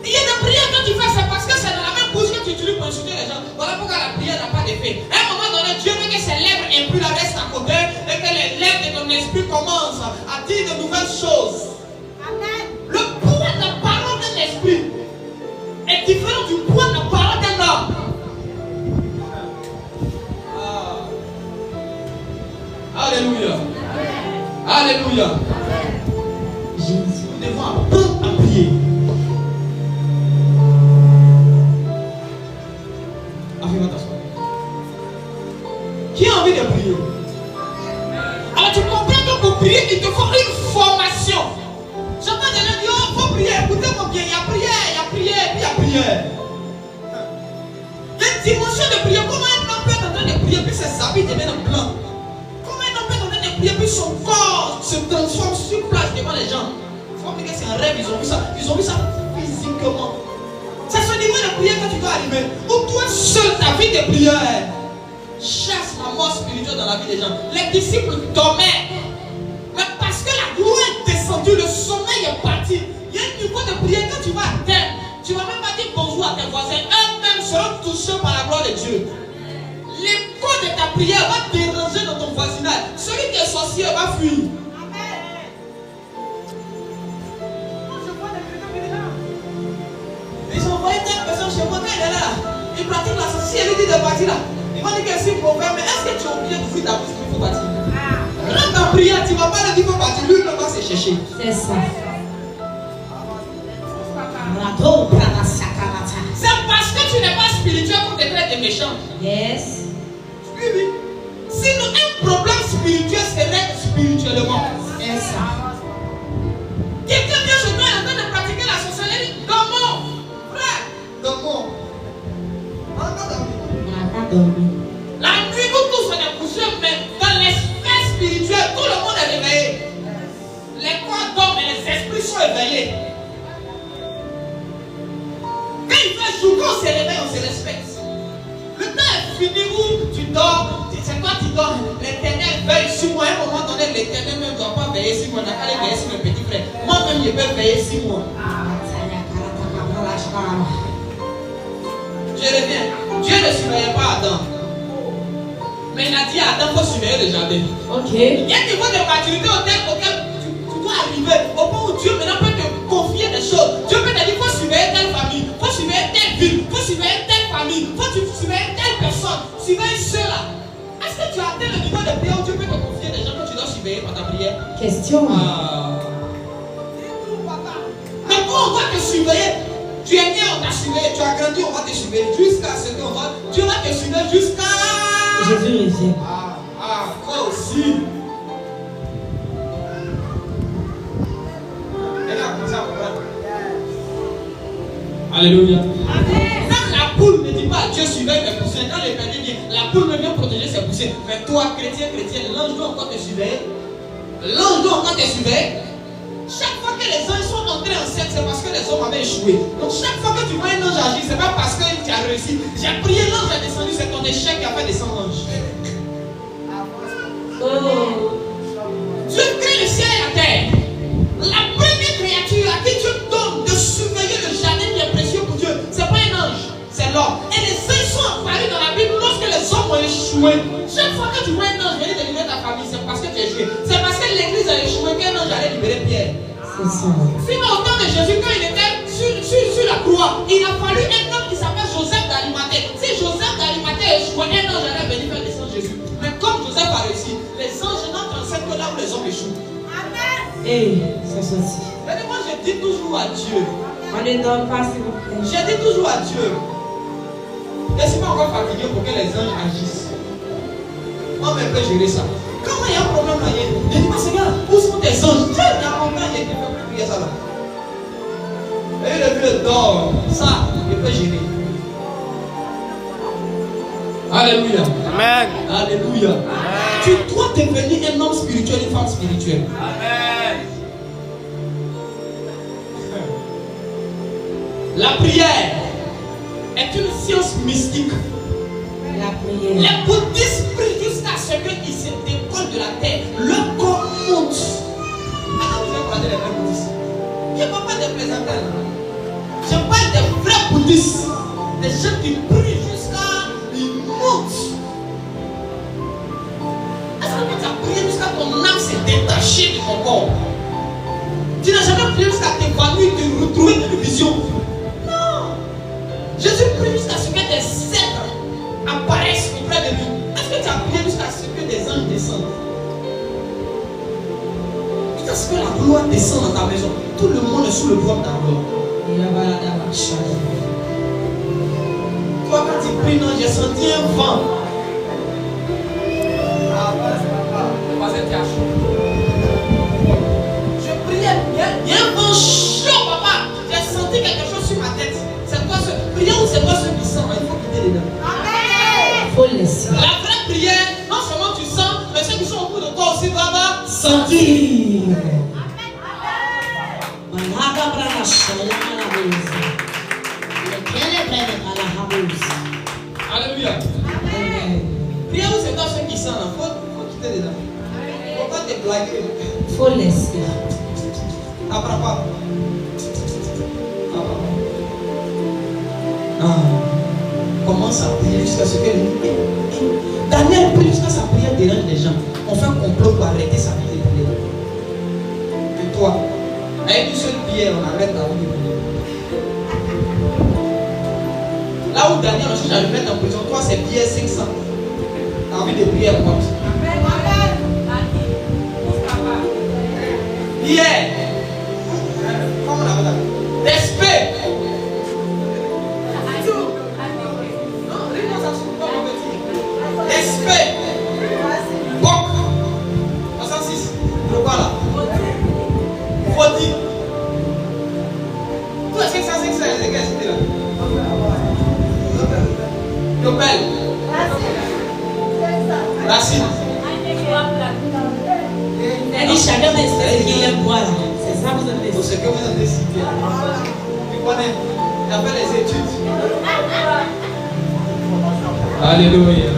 Il y a des prières que tu fais, c'est parce que c'est dans la même bouche que tu utilises pour insulter les gens. Voilà pourquoi la prière n'a pas d'effet. À un moment donné, Dieu veut que ses lèvres impures restent à côté et que les lèvres de ton esprit commencent à dire de nouvelles choses. Le poids de la parole de l'esprit est différent du poids de la parole d'un homme. Alléluia. Alléluia. Jésus. Nous devons apprendre à prier. Qui a envie de prier? Alors tu comprends que pour prier, il te faut une formation. J'entends des gens dire, oh, il faut prier, écoutez-moi bien, il y a prière, il y a prière, puis il y a prière. Il y a une dimension de prière. Comment un homme peut être en train de prier, puis ses habits deviennent blancs? Comment un homme peut être en train de prier, puis son corps se transforme sur place devant les gens? Il faut pas que c'est un rêve, ils ont vu ça physiquement. C'est ce niveau de prière que tu dois arriver, où toi seul, ta vie de prière chasse la mort spirituelle dans la vie des gens. Les disciples dormaient. Mais parce que la gloire est descendue, le sommeil est parti. Il y a un niveau de prière que tu vas atteindre. Tu ne vas même pas dire bonjour à tes voisins. Eux-mêmes seront touchés par la gloire de Dieu. L'écho de ta prière va déranger dans ton voisinage. Celui qui est sorcier va fuir. Ils ont envoyé telle personne chez moi, quand il est là. Il pratique la sorcière, il dit de partir là. Il va dire que c'est pour faire, mais est-ce que tu es obligé d'ouvrir ta bouche qu'il faut partir? Dans ta prière, tu ne vas pas le dire qu'il faut partir, lui, il va se chercher. C'est ça. C'est parce que tu n'es pas spirituel qu'on te traite de méchant. Yes. Oui, oui. Sinon, un problème spirituel serait spirituellement. C'est ça. Quelqu'un vient chez toi et est en train de pratiquer la sorcellerie. Dormons. Frère, dormons. On n'a pas dormi. La nuit, vous tous on est couchés, mais dans l'esprit spirituel, tout le monde est réveillé. Les corps dorment et les esprits sont éveillés. Quand il fait jour, quand on se réveille, on se respecte. Le temps est fini où tu dors, c'est toi qui dors. L'éternel veille sur moi. À un moment donné, l'éternel ne doit pas veiller sur moi. On n'a qu'à aller veiller sur mes petits frères. Moi-même, je il peut payer 6 mois. Je reviens. Dieu ne surveillait pas Adam. Mais il a dit à Adam, il faut surveiller le jardin. Ok. Il y a des niveaux de maturité auquel tu dois arriver. Au point où Dieu maintenant peut te confier des choses. Dieu peut te dire, il faut surveiller telle famille, il faut surveiller telle ville, il faut surveiller telle famille, il faut surveiller telle personne, surveiller ceux-là. Est-ce que tu as atteint le niveau de prière où Dieu peut te confier des gens que tu dois surveiller par ta prière? Question. Mais quand on va te surveiller, tu es né, on t'a surveillé, tu as grandi, on va te surveiller jusqu'à ce qu'on va. Dieu va te surveiller jusqu'à. Jésus revient. Toi aussi. Alléluia. Quand la poule ne dit pas Dieu surveille mes poussins, quand les perdus disent la poule ne vient protéger ses poussins, mais toi, chrétien, l'ange doit encore te surveiller. L'ange doit encore te surveiller. Chaque fois que les anges sont entrés en scène, c'est parce que les hommes avaient échoué. Donc chaque fois que tu vois un ange agir, c'est pas parce que tu as réussi. J'ai prié, l'ange a descendu, c'est ton échec qui a fait descendre l'ange. Dieu crée le ciel et la terre. La première créature à qui Dieu donne de surveiller le jardin qui est précieux pour Dieu, c'est pas un ange, c'est l'homme. Et les anges sont apparus dans la Bible lorsque les hommes ont échoué. Chaque fois que tu vois un ange venir te libérer ta famille, c'est parce que tu as échoué. C'est parce que l'église a échoué qu'un ange allait libérer Pierre. Sinon, au temps de Jésus, quand il était sur la croix, il a fallu un homme qui s'appelle Joseph d'Arimathée. Si Joseph d'Arimathée a échoué, un ange allait venir faire descendre Jésus. Mais comme Joseph a réussi, les anges n'entrent en scène que là où les hommes échouent. Ça soit ci. Mais moi, je dis toujours à Dieu. On ne donne pas, s'il vous plaît. Je dis toujours à Dieu. Laisse-moi encore fatigué pour que les anges agissent. On peut gérer ça. Quand il y a un problème là, je dis, mais Seigneur, où sont tes anges? Dieu, il y a un moment, il ne peut plus prier ça là. Et le vieux dort. Ça, il peut gérer. Alléluia. Amen. Alléluia. Amen. Tu dois devenir un homme spirituel, une femme spirituelle. Amen. La prière est une science mystique. La prière. Les bouddhistes prient jusqu'à ce qu'ils se décollent de la terre. Leur corps monte. Alors vous avez parlé des vrais bouddhistes. Je ne parle pas des plaisantins. Je parle des vrais bouddhistes. Des gens qui prient jusqu'à ils montent. Est-ce que tu as prié jusqu'à ton âme s'est détachée de ton corps? Tu n'as jamais prié jusqu'à t'évanouir, te retrouver dans une vision. Non. Jésus prie jusqu'à ce que des êtres apparaissent auprès de lui. Est-ce que tu as prié jusqu'à ce que des anges descendent? Jusqu'à ce que la gloire descende dans ta maison. Tout le monde est sous le pouvoir de ta gloire. Toi, quand tu pries, non, j'ai senti un vent. Je priais, il y a un vent chaud, papa. J'ai senti quelque chose sur ma tête. C'est toi ce prière ou c'est toi ce qui sent? Il faut quitter les dents. Il faut laisser. La vraie prière, non seulement tu sens, mais ceux qui sont au bout de toi aussi doivent sentir. Alléluia. Prière ou c'est toi ceux qui sentent? Il faut quitter les dents. Il ne faut pas te blaguer. Il faut laisser. N'apprends pas. Commence à prier jusqu'à ce que Daniel prie jusqu'à sa prière dérange les gens. On fait un complot pour arrêter sa vie de prière. Et toi, avec une seule prière, on arrête la vie de prière. Là où Daniel a cherché à le mettre en prison, toi c'est prière 500. T'as envie de prière quoi? Prière. Comment on appelle ça? Respect. Respect. Bok. 66. Pourquoi là? Fodi. Tout est 500, les gars, c'était là. Yopel. Racine. Elle dit chacun décide ce qu'il aime boire. C'est ça vous avez Tout ce que vous avez décidé. Tu connais. Il a fait les études. Alléluia.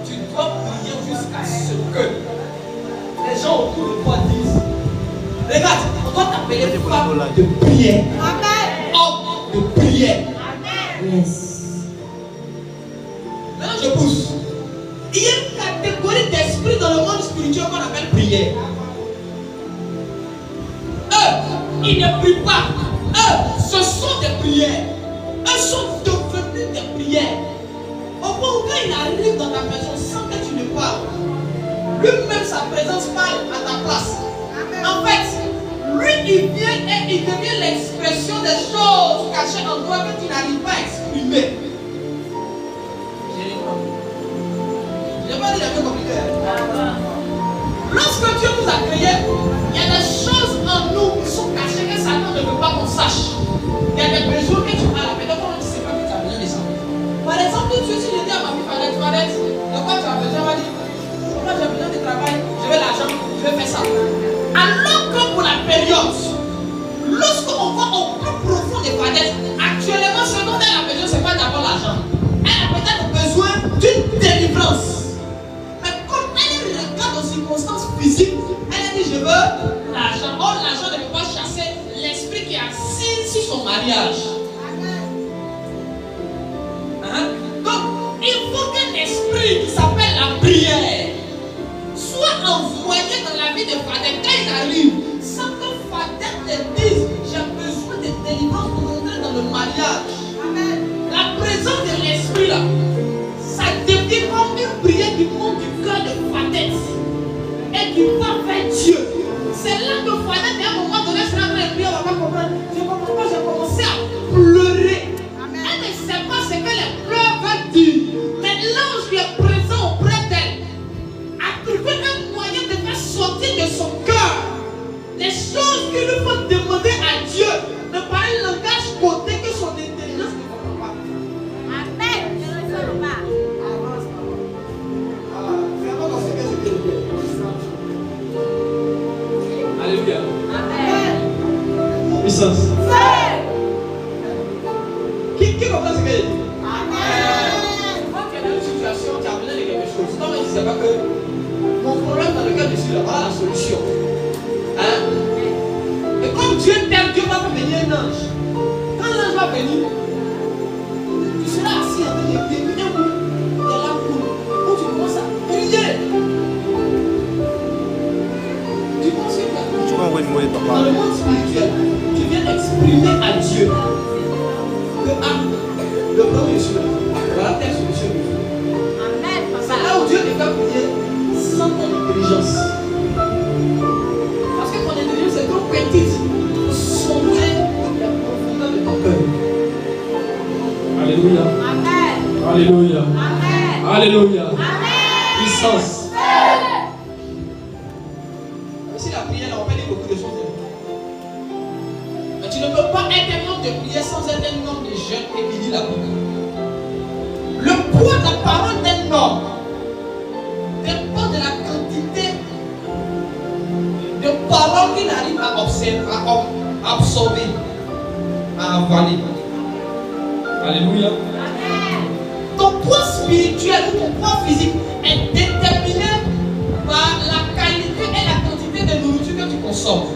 Tu dois prier jusqu'à ce que les gens autour de toi disent Regarde, on doit t'appeler femme de prière. Homme de prière. Yes. Maintenant, je pousse. Il y a une catégorie d'esprit dans le monde spirituel qu'on appelle prière. Eux, ils ne prient pas. Eux, ce sont des prières. Eux sont devenus des prières. Au point où quand il arrive dans ta maison sans que tu ne parles, lui-même sa présence parle à ta place. En fait, lui il vient et il devient l'expression des choses cachées en toi que tu n'arrives pas à exprimer. Je n'ai pas dit un peu compliqué. Lorsque Dieu nous a créés, il y a des choses en nous qui sont cachées que Satan ne veut pas qu'on sache. Il y a des besoins que tu as, mais d'abord tu ne sais pas que tu as besoin de ça. Par exemple, tout de suite, si je dis à ma fille, Fanette, de quoi tu as besoin? Elle va dire, moi j'ai besoin de travail, je veux l'argent, je veux faire ça. Alors que pour la période, lorsqu'on va au plus profond des Fanette, actuellement, ce dont elle a besoin, ce n'est pas d'abord l'argent. Elle a peut-être besoin d'une délivrance. Mais comme elle regarde aux circonstances physiques, elle a dit, je veux l'argent. Or, l'argent ne peut pas chasser l'esprit qui est assis sur son mariage. Donc, il faut qu'un esprit qui s'appelle la prière soit envoyé dans la vie de Fadette quand il arrive, sans que Fadette te dise j'ai besoin de délivrance pour entrer dans le mariage. La présence de l'esprit là, ça devient comme une prière qui monte du cœur de Fadette et qui va vers Dieu. C'est là que Fadette, à un moment donné, c'est en train de prier, on va pas comprendre. Je comprends pas, j'ai commencé à pleurer. Elle ne sait pas ce que les pleurs veulent dire. Mais l'ange qui est présent auprès d'elle a trouvé un moyen de faire sortir de son cœur les choses qu'il lui faut demander à Dieu, mais par un langage côté que son intelligence ne comprend pas. Amen. Je ne sais pas. Avance, vraiment dans ce que je veux dire. Alléluia. Amen. Puissance. Qui comprend ce que je dis? Amen. Quand tu es dans une situation, tu as besoin de quelque chose. Non, mais tu ne sais pas que mon problème dans lequel je suis là, voilà la solution. Hein? Et comme Dieu t'aime, Dieu va venir un ange. Quand l'ange va venir, tu seras assis en train de prier. Il y a la cour où tu commences à prier. Tu penses que dans le monde spirituel, tu viens exprimer à Dieu que le premier est sur voilà telle solution. Amen. C'est là où Dieu te fait prier sans ton intelligence. Parce que ton intelligence est trop petite pour sonder la profondeur de ton cœur. Alléluia. Amen. Alléluia. Amen. Alléluia. Amen. Puissance. Si la prière, on peut dire beaucoup de choses. Mais tu ne peux pas être un homme de prière sans être un homme de jeûne et qui lit la Bible. Le poids de la parole d'un homme dépend de la quantité de paroles qu'il arrive à observer, à absorber, à avaler. Alléluia. Ton poids spirituel ou ton poids physique est déterminé par la qualité et la quantité de nourriture que tu consommes.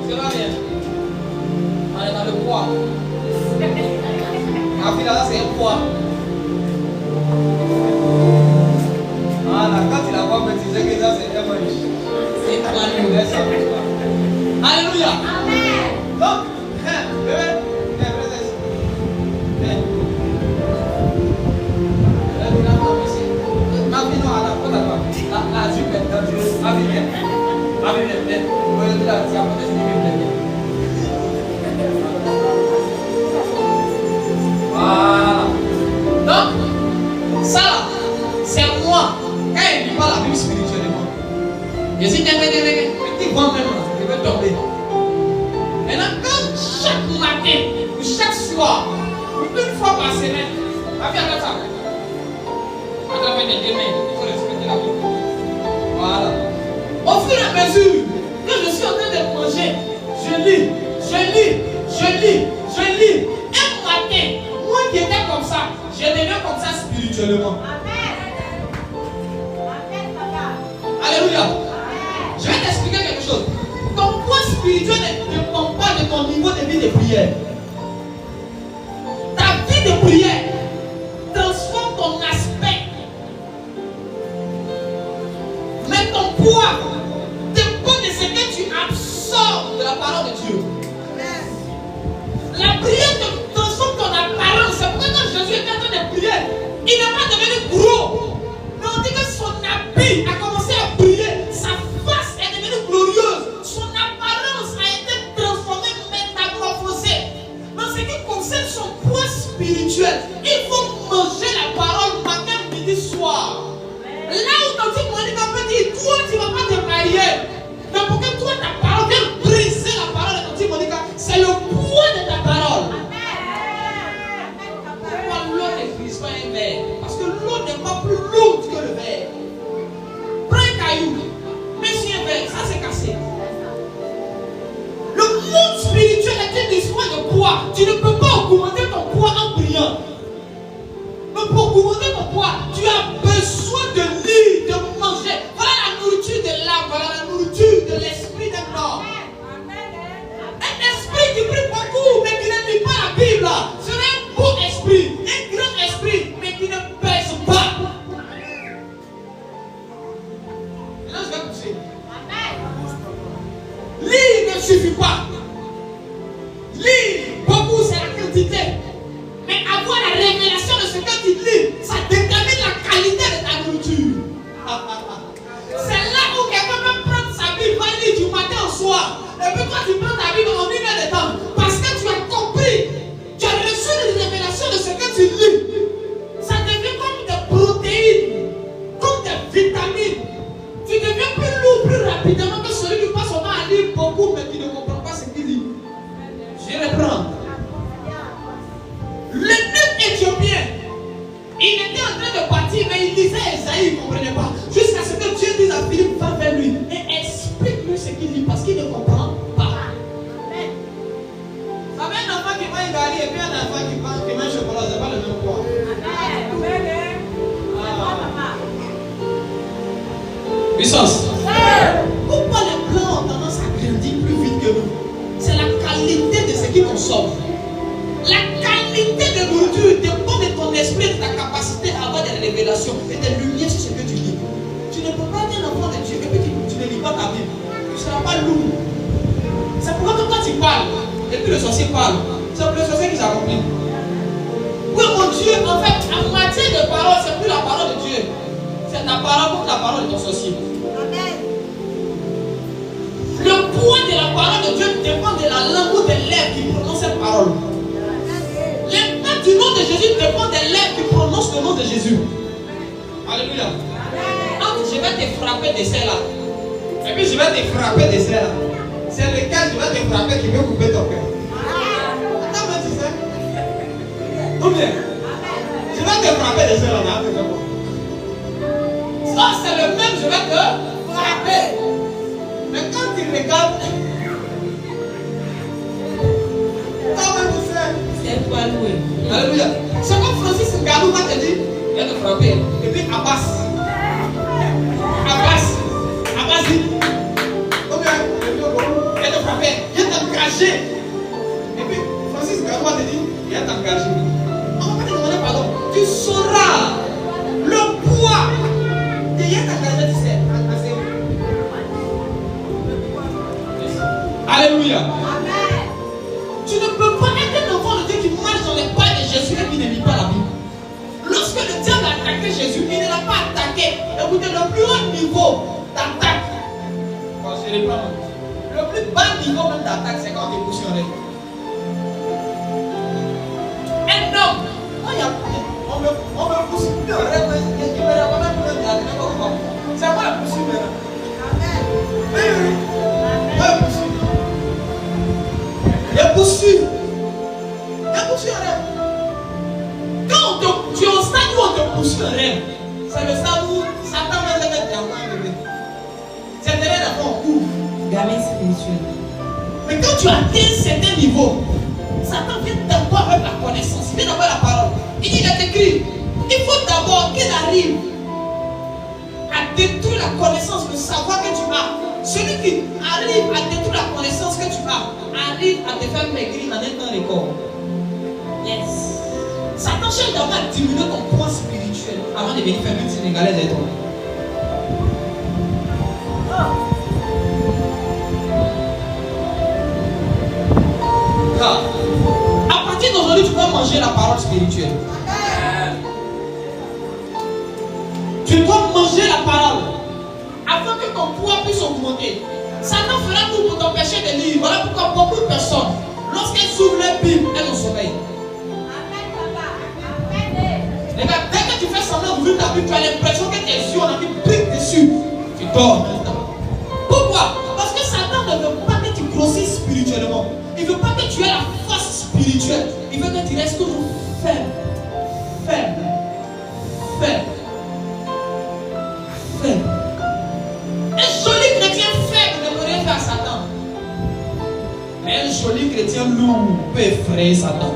C'est pas bien. On est dans le poids. En fait, là, c'est un poids. Voilà, quand tu la vois, tu sais que ça, c'est un manche. C'est un manche. Alléluia. Amen. Donc, bébé, viens, princesse. Viens. Ma vie, non, à la porte à toi. La jupe est dangereuse. Ma vie, viens. Ma vie, viens. Vous voyez, là, tu as porté ce niveau, viens. Voilà. Donc, ça, c'est moi. Quand il ne lit pas la Bible spirituellement, je dis, petit vent même, il va tomber. Maintenant, quand chaque matin ou chaque soir, ou une fois par semaine, ma vie a ça. À travers les deux mains, il faut respecter la Bible. Voilà. Au fur et à mesure que je suis en train de manger, je lis. Un matin, moi qui étais comme ça, je deviens comme ça spirituellement. Amen. Amen, papa. Alléluia. Amen. Je vais t'expliquer de prière. Ta vie de prière transforme ton aspect. Mais ton poids dépend de ce que tu absorbes de la parole de Dieu. La prière te transforme ton apparence. C'est pourquoi quand Jésus était en train de prier, il n'est pas devenu gros. Mais on dit que son habit a commencé à briller. Sa face est devenue glorieuse. Son apparence a été transformée, métamorphosée. Dans ce qui concerne son poids spirituel, il faut manger la parole matin, midi, soir. Là où ton type Monica peut dire, toi tu ne vas pas te marier. Mais pour que toi ta parole vienne briser la parole de ton type Monica, c'est le poids de ta parole. Pourquoi l'eau ne brise pas un verre? Parce que l'eau n'est pas plus lourde que le verre. Prends un caillou, mets sur un verre, ça c'est cassé. Le monde spirituel est une histoire de poids. Tu ne peux pas augmenter ton poids en priant. Mais pour augmenter ton poids, tu as besoin de lire, de manger. Voilà la nourriture de l'âme, voilà la nourriture de l'esprit d'un homme. Un esprit qui prie beaucoup, mais qui ne lit pas la Bible, serait un bon esprit, un grand esprit, mais qui ne pèse pas. Maintenant, je vais pousser. Lire ne suffit pas. Lire beaucoup, c'est la quantité. Mais avoir la révélation de ce que tu lis, ça détermine la qualité de ta nourriture. C'est là où quelqu'un peut prendre sa Bible, va lire du matin au soir. Et puis toi tu prends ta Bible en 1 heure de temps. Parce que tu as compris, tu as reçu une révélation de ce que tu lis. Ça devient comme des protéines, comme des vitamines. Tu deviens plus lourd, plus rapidement que celui qui passe son temps à lire beaucoup mais qui ne comprend pas ce qu'il lit. Je reprends. Le neutre éthiopien, il était en train de partir, mais il lisait Esaïe, il ne comprenait pas. Jusqu'à ce que Dieu dise à Philippe, va vers lui et explique-lui ce qu'il lit parce qu'il ne comprend pas. Ça fait un enfant qui mange gari et puis un enfant qui mange chocolat, c'est pas le même poids. Puissance. Pourquoi les blancs ont tendance à grandir plus vite que nous? C'est la qualité de ce qu'ils consomment. La qualité de nourriture dépend de ton esprit, de ta capacité à avoir des révélations et des lumières sur ce que tu lis. Tu ne peux pas être un enfant de Dieu et puis tu ne lis pas ta Bible. Tu ne seras pas lourd. C'est pourquoi quand tu parles, et puis le sorcier parle, c'est le sorcier qui s'accomplit. Oui, mon Dieu, en fait, en matière de parole, c'est plus la parole de Dieu. C'est ta parole contre la parole de ton sorcier. Le poids de la parole de Dieu dépend de la langue ou des lèvres qui prononcent cette parole. L'impact du nom de Jésus dépend des lèvres qui prononcent le nom de Jésus. Alléluia. Donc je vais te frapper de celle-là. Et puis je vais te frapper de celle-là. C'est lequel je vais te frapper qui veut couper ton cœur. Attends, mais tu sais. Ou bien, je vais te frapper de celle-là. Ça c'est le même, je vais te frapper. Mais quand tu regardes, c'est toi loué. Alléluia. C'est comme Francis Ngannou va te dire, il va te frapper. Et puis Abbas dit, combien? Il va te frapper, il va t'engager. Et puis Francis Ngannou va te dire, il va t'engager. On va te demander pardon. Tu sauras le poids de il va t'engager, tu sais. Alléluia. Tu ne peux pas être un enfant de Dieu qui marche dans les pas de Jésus et qui ne lit pas la Bible. Lorsque le diable a attaqué Jésus, il ne l'a pas attaqué. Écoutez, le plus haut niveau d'attaque, je reprends, le plus bas niveau même d'attaque, c'est quand tu es positionné. Un homme, on me pousse plus en rêve, c'est moi la pousse maintenant. Oui. Il y a poursuivi. Un rêve. Quand tu es au stade où on te poursuit un rêve, c'est le stade où Satan va te mettre en bébé. C'est derrière la fois en cours. Gamin spirituel. Mais quand tu atteins un certain niveau, Satan vient d'abord avec la connaissance, il vient d'abord la parole. Il dit, il a écrit, il faut d'abord qu'il arrive à détruire la connaissance, le savoir que tu as. Celui qui arrive à détruire la connaissance que tu as, arrive à te faire maigrir en un temps record. Yes. Satan cherche d'abord à diminuer ton poids spirituel avant de venir faire une sénégalaise avec toi. Car à partir d'aujourd'hui, tu dois manger la parole spirituelle. Tu dois manger la parole afin que ton poids puisse augmenter. Satan fera tout pour t'empêcher de lire. Voilà pourquoi beaucoup de personnes, lorsqu'elles s'ouvrent leur Bible, elles ont sommeil. Les gars, dès que tu fais semblant d'ouvrir ta Bible, tu as l'impression que tes yeux, on a mis brique dessus. Tu dors maintenant. Pourquoi? Parce que Satan ne veut pas que tu grossisses spirituellement. Il ne veut pas que tu aies la force spirituelle. Il veut que tu restes toujours faible. Faible. Faible. Faible. Un joli chrétien faible ne peut rien faire à Satan. Mais un joli chrétien lourd peut effrayer Satan.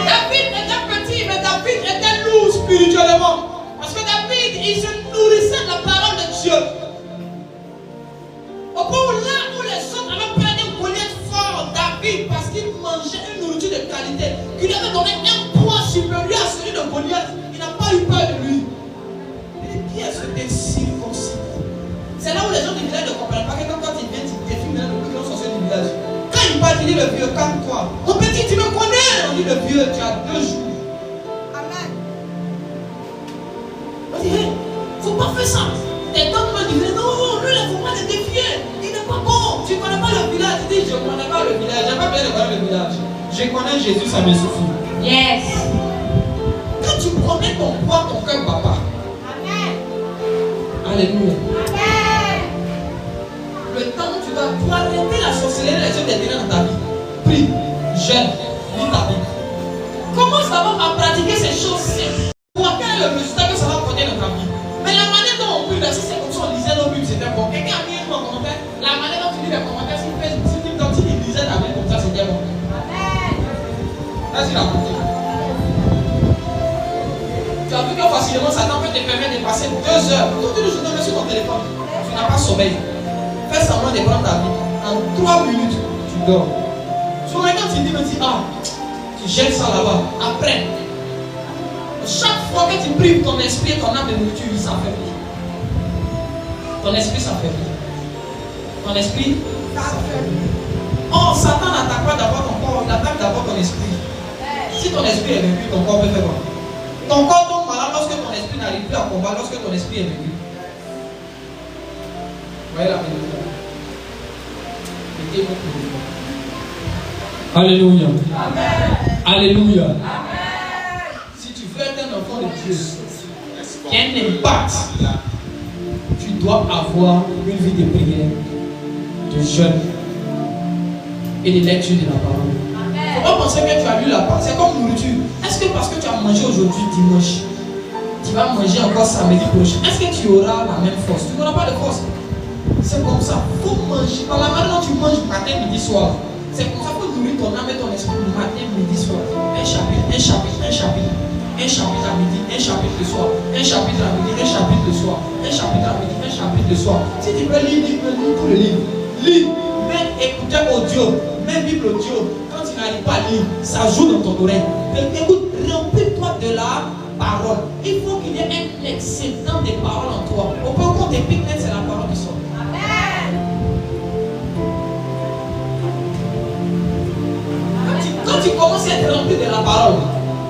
David était petit, mais David était lourd spirituellement. Parce que David, il se nourrissait de la parole de Dieu. Au point où là où les autres avaient peur d'un Goliath fort, David, parce qu'il mangeait une nourriture de qualité, qui lui avait donné un poids supérieur à celui de Goliath, il n'a pas eu peur de lui. Il dit, qui est ce circoncis? C'est là où les gens du village ne comprennent pas que quand il vient, il défile le plus grand sorcier du village. Quand il parle, il dit le vieux, calme-toi. Mon petit, tu me connais? On dit le vieux, tu as 2 jours. Amen. On dit, hey, faut pas faire ça. Et quand on dit, non, lui, il ne faut pas le défier. Il n'est pas bon. Tu ne connais pas le village. Il dit, je ne connais pas le village. Je n'ai pas besoin de connaître le village. Je connais Jésus, ça me suffit. Yes. Quand tu connais ton poids, ton cœur, papa. Amen. Alléluia. Amen. Le temps où tu dois arrêter la sorcellerie, les œuvres des ténèbres dans ta vie. Prie, jeûne, lis ta Bible. Commence d'abord à pratiquer ces choses simples. Pour quel est le résultat que ça va porter dans ta vie? Mais la manière dont on prie, si c'est comme ça, on lisait nos Bibles, c'était bon. Quelqu'un a mis un commentaire. La manière dont tu lis les commentaires, si tu lisais ta Bible comme ça, c'était bon. Amen. Vas-y, la côté. Tu as vu que facilement, Satan peut te permettre de passer 2 heures. Toute une journée sur ton téléphone. Tu n'as pas sommeil. Fais semblant de prendre ta vie. En 3 minutes, tu dors. Souvent, quand tu dis, tu jettes ça là-bas. Après, chaque fois que tu prives ton esprit et ton âme de nourriture, il s'affaiblit. Ton esprit s'affaiblit. Ton esprit s'affaiblit. Oh, Satan n'attaque pas d'abord ton corps, il attaque d'abord ton esprit. Si ton esprit est vaincu, ton corps peut faire quoi? Ton corps tombe malade lorsque ton esprit n'arrive plus à combattre, lorsque ton esprit est vaincu. Voyez la vérité. Mettez votre vie. Alléluia. Amen. Alléluia. Amen. Si tu veux être un enfant de Dieu qui a un impact, tu dois avoir une vie de prière, de jeûne et de lecture de la parole. Il ne faut pas penser que tu as lu la parole. C'est comme nourriture. Est-ce que parce que tu as mangé aujourd'hui dimanche, tu vas manger encore samedi prochain, est-ce que tu auras la même force? Tu n'auras pas de force. C'est comme ça. Il faut manger. Par la manière dont tu manges matin, midi, soir. C'est comme ça qu'il faut nourrir ton âme et ton esprit matin, midi, soir. Un chapitre, un chapitre, un chapitre. Un chapitre à midi, un chapitre le soir. Un chapitre à midi, un chapitre le soir. Un chapitre à midi, un chapitre le soir. Si tu peux lire, tu peux lire tout le livre. Lis. Mets écouteur audio. Mets Bible audio. Quand tu n'arrives pas à lire, ça joue dans ton oreille. Écoute, remplis-toi de la parole. Il faut qu'il y ait un excédent de paroles en toi. Au point où on te pique net, c'est la parole qui sort. Quand tu commences à être rempli de la parole,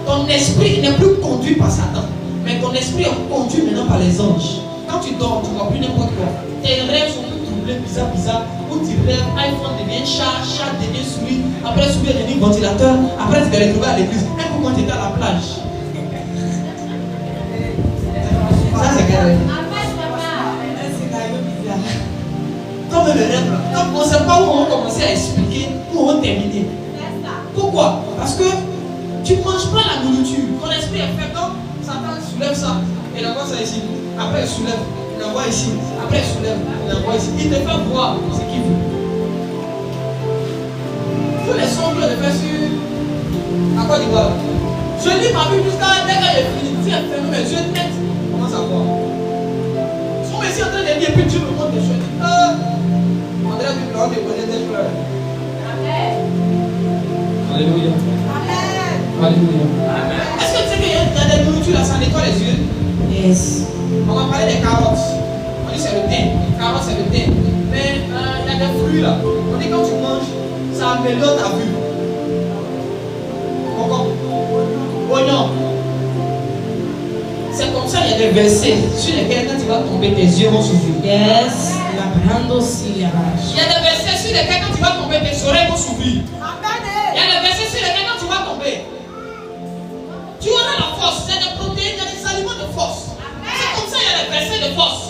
ton esprit n'est plus conduit par Satan, mais ton esprit est conduit maintenant par les anges. Quand tu dors, tu ne vois plus n'importe quoi. Tes rêves sont plus troublés, bizarres, où tu rêves, iPhone devient chat, chat devient souris, après souris devient ventilateur, après tu te retrouves à l'église, même quand tu étais à la plage. Ça c'est carré. Comme le rêve, comme on ne sait pas où on va commencer à expliquer, où on va terminer. Pourquoi? Parce que tu ne manges pas la nourriture. Ton esprit est fait comme Satan soulève ça. Il envoie ça ici. Après il soulève. Il envoie ici. Après il soulève. Il envoie ici. Il te fait voir ce qu'il veut. Tous les sons que je fais sur à Côte d'Ivoire. Je lis ma Bible jusqu'à dès que j'ai fini. Si elle ferme mes yeux net, je commence à voir. Si on me dit en train de lire et puis Dieu me montre des choses. On dirait que tu peux avoir des bonnes des fleurs. carotte c'est le thé. Mais il y a des fruits là. On dit quand tu manges, ça améliore ta vue. Concombre, oignon. C'est comme ça, il y a des versets sur lesquels quand tu vas tomber, tes yeux vont s'ouvrir. Yes. Labrando si yabash. Il y a des versets sur lesquels quand tu vas tomber, tes oreilles vont s'ouvrir. Il y a des versets sur lesquels quand tu vas tomber, tu auras la force. Il y a des protéines, il y a des aliments de force. C'est comme ça, il y a des versets de force.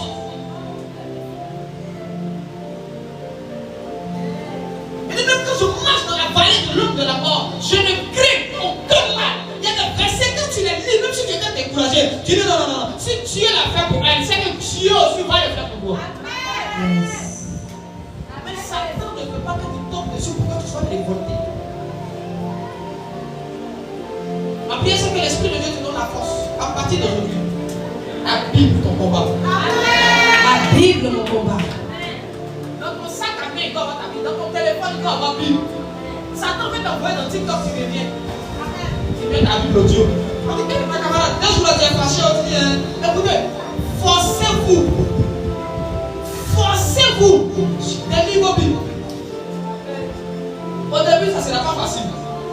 Et même quand je marche dans la vallée de l'ombre de la mort, je ne crains aucun mal. Il y a des versets quand tu les lis, même si tu es découragé, tu dis non, non, non. Si Dieu l'a fait pour elle, c'est que Dieu aussi va le faire pour toi. Yes. Mais Satan ne veut pas que tu tombes dessus pour que tu sois révolté. Ma prière, c'est que l'Esprit de Dieu te donne la force. À partir d'aujourd'hui, habille ton combat. Habille mon combat. Dans ton sac à main, il doit avoir ta Bible. Dans ton téléphone, il doit avoir ta Bible. Satan veut t'envoyer dans TikTok, tu reviens. Tu mets ta Bible audio. On dit, ma camarade, dès que je vous l'ai fâché, on dit, écoutez, forcez-vous. Forcez-vous. Des livres Bible. Au début, ça ne sera pas facile.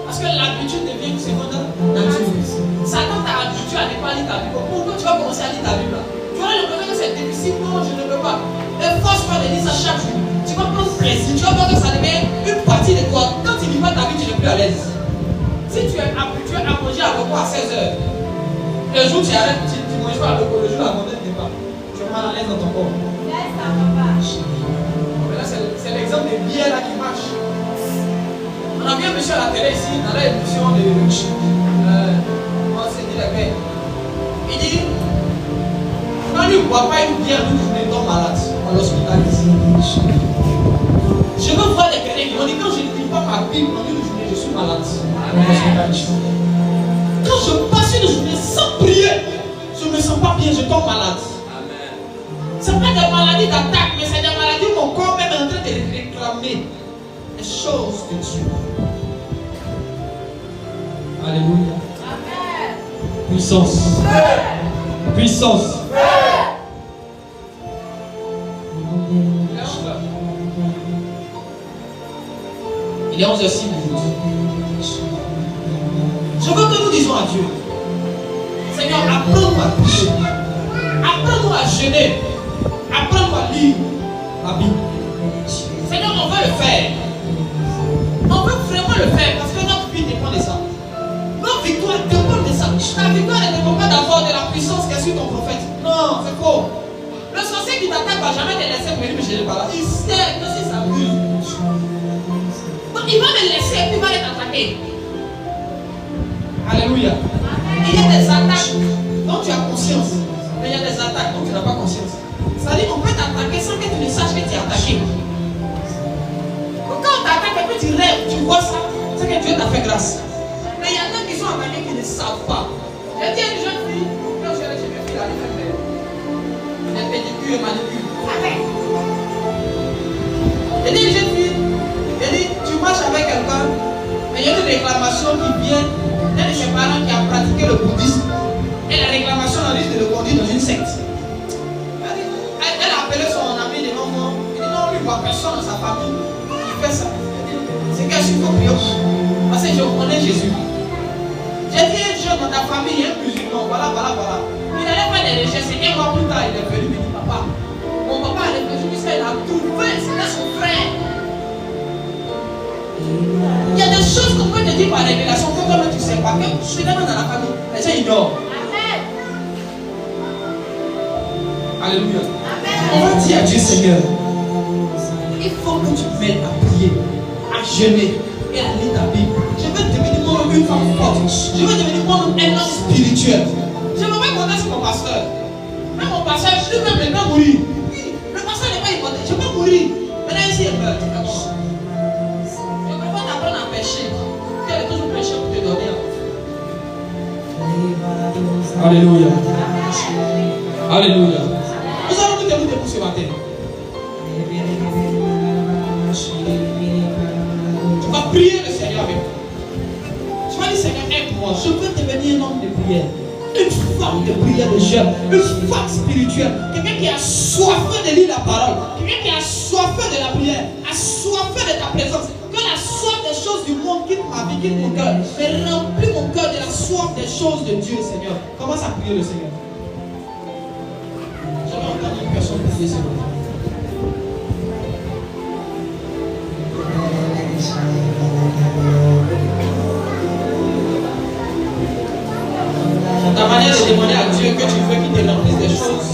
Parce que l'habitude devient une seconde nature. Satan t'a habitué à ne pas lire ta Bible. Pourquoi tu vas commencer à lire ta Bible? Tu auras l'impression que c'est difficile. Non, je ne peux pas. Efforce-toi de lire ça chaque jour. Tu vas prendre plaisir. Tu vas voir que ça devient une partie de toi. Quand tu lis pas ta Bible, tu n'es plus à l'aise. Si tu es habitué à manger à repos à 16h, le jour où tu arrêtes, tu ne manges pas à repos, le jour où la monnaie n'est pas. Tu es mal à l'aise dans ton corps. Mais là, c'est l'exemple des bières là qui marchent. On a vu un monsieur à la télé ici, dans l'émission de. On s'est dit la paix. Il dit quand il ne boit pas une bière, nous il tombe malade. On l'hospitalise. Je veux voir des quelqu'un qui m'ont dit quand je ne lis pas ma Bible en une journée, je suis malade. Quand je passe une journée sans prier, je ne me sens pas bien, je tombe malade. Ce n'est pas des maladies d'attaque, mais c'est des maladies où mon corps même est en train de réclamer les choses de Dieu. Alléluia. Puissance. Puissance. Il est 11h06 aujourd'hui. Je veux que nous disions à Dieu, Seigneur, apprends-nous à prier, apprends-nous à jeûner, apprends-nous à lire la Bible. Seigneur, on veut le faire. On veut vraiment le faire parce que notre vie dépend de ça. Notre victoire dépend de ça. Ta victoire ne dépend pas d'avoir de la puissance qui est sur ton prophète. Non, c'est faux. Le sorcier qui t'attaque ne va jamais te laisser venir me chercher par là. Il sait que c'est sa vie. Donc il va me laisser et puis il va t'attaquer. Alléluia. Il y a des attaques dont tu as conscience. Mais il y a des attaques dont tu n'as pas conscience. C'est-à-dire qu'on peut t'attaquer sans que tu ne saches que tu es attaqué. Donc quand on t'attaque et puis tu rêves, tu vois ça, c'est que Dieu t'a fait grâce. Mais il y en a qui sont attaqués qui ne savent pas. J'ai dit à une jeune fille, quand je suis allé chez mes filles, elle a fait des pédicures et manucures. J'ai dit à une jeune fille, j'ai dit, tu marches avec quelqu'un, mais il y a une réclamation qui vient d'un de ses parents qui a pratiqué le bouddhisme. Et la réclamation risque de le conduire dans une secte. Elle a appelé son ami devant moi. Il dit non, lui, il voit personne dans sa famille qui fait ça. C'est qu'elle suit prier. Parce que je connais Jésus. J'ai dit un jeune dans ta famille, il y a un musulman, voilà. Il n'allait pas des recherches. Et un mois plus tard, il est venu me dire, papa, mon papa a réfléchi puisqu'il a trouvé, c'était son frère. Il y a des choses qu'on peut te dire par révélation que toi tu ne sais pas, que je suis dans la famille. Les gens ignorent. Alléluia. On va dire à Dieu, Seigneur, il faut que tu m'aides à prier, à jeûner et à lire ta Bible. Je veux devenir moi une femme forte. Je veux devenir moi un homme spirituel. Je ne veux pas compter sur mon pasteur. Mais mon pasteur, lui-même, il va mourir. Oui, le pasteur n'est pas important. Je peux mourir. Maintenant, ici, il meurt. Je préfère t'apprendre à pêcher. Tu es toujours péché pour te donner. Alléluia. Alléluia. Nous allons nous débouter pour ce matin. Tu vas prier le Seigneur avec toi. Tu vas dire, Seigneur, aide-moi. Je veux devenir un homme de prière. Une forme de prière de jeûne, une forme spirituelle. Quelqu'un qui a soifé de lire la parole, quelqu'un qui a soifé de la prière, a soifé de ta présence. Que la soif des choses du monde quitte ma vie, quitte mon cœur, mais remplis mon cœur de la soif des choses de Dieu, Seigneur. Commence à prier le Seigneur. Je vais entendre une personne prier, Seigneur. Ta manière de demander à Dieu que tu veux qu'il te remplisse des choses.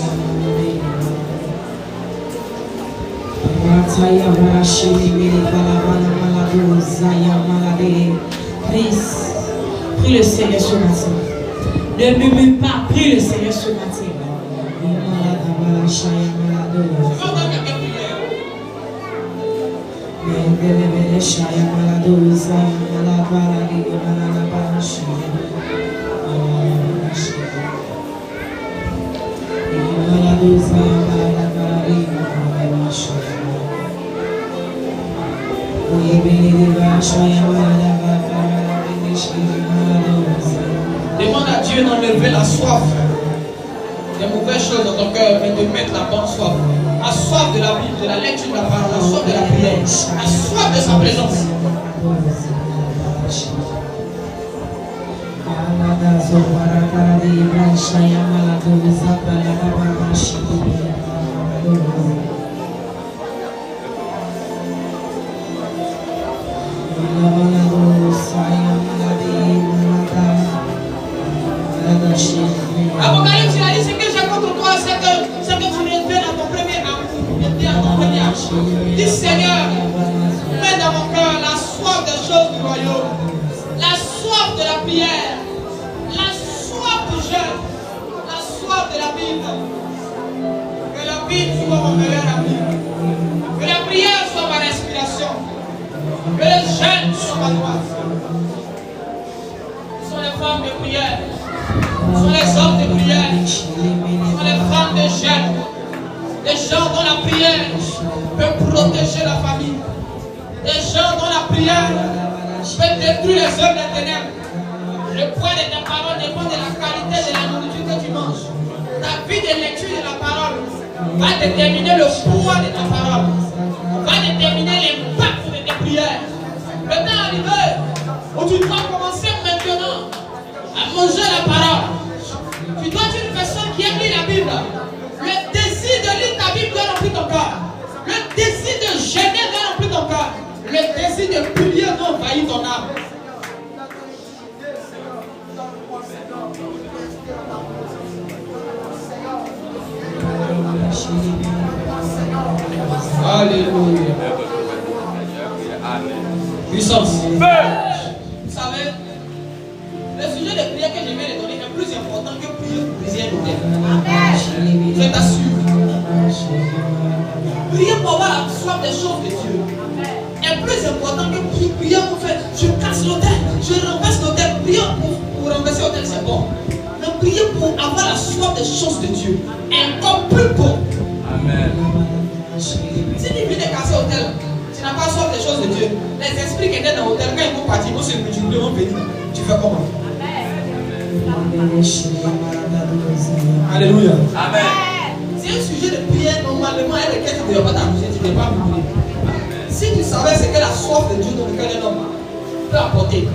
Prie le Seigneur ce matin. Ne murmure pas, prie le Seigneur ce matin. Demande à Dieu d'enlever la soif des mauvaises choses dans ton cœur, mais de mettre la bonne soif. La soif de la Bible, de la lecture de la parole, la soif de la prière, la soif de sa présence. Apocalypse, il a dit ce que j'ai contre toi, c'est que tu reviens à ton premier amour. Dis Seigneur, mets dans mon cœur la soif des choses du royaume, la soif de la prière, la soif du jeûne, la soif de la Bible. Que la Bible soit mon meilleur ami, que la prière soit ma respiration, que le jeûne soit ma droite. Ce sont les femmes de prière. Ce sont les hommes de prière, ce sont les femmes de jeûne, des gens dont la prière peut protéger la famille, des gens dont la prière peut détruire les œuvres des ténèbres. Le poids de ta parole dépend de la qualité de la nourriture que tu manges. Ta vie de lecture de la parole va déterminer le poids de ta parole, va déterminer l'impact de tes prières. Le temps est arrivé où tu dois commencer maintenant à manger la parole. Tu dois être une personne qui aime lire la Bible. Le désir de lire ta Bible doit remplir ton cœur. Le désir de jeûner doit remplir ton cœur. Le désir de prier doit envahir ton âme. Alléluia. Puissance. Vous savez, le sujet de prière que je viens de donner est plus important que prier pour briser un autel. Je t'assure. Prier pour avoir la soif des choses de Dieu est plus important que prier pour faire je casse l'autel, je renverse l'autel. Prier pour renverser l'autel, c'est bon. Mais prier pour avoir la soif des choses de Dieu est encore plus bon. Amen. Si tu viens de casser l'autel, tu n'as pas soif des choses de Dieu. Les esprits qui étaient dans l'autel, quand ils vont partir, ils vont se multiplier, ils vont venir. Tu fais comment? Alléluia. Amen. C'est un sujet de prière normalement avec lequel tu ne devrais pas t'amuser, tu ne devrais pas brûler. Si tu savais ce que la soif de Dieu dans le cœur d'un homme peut apporter,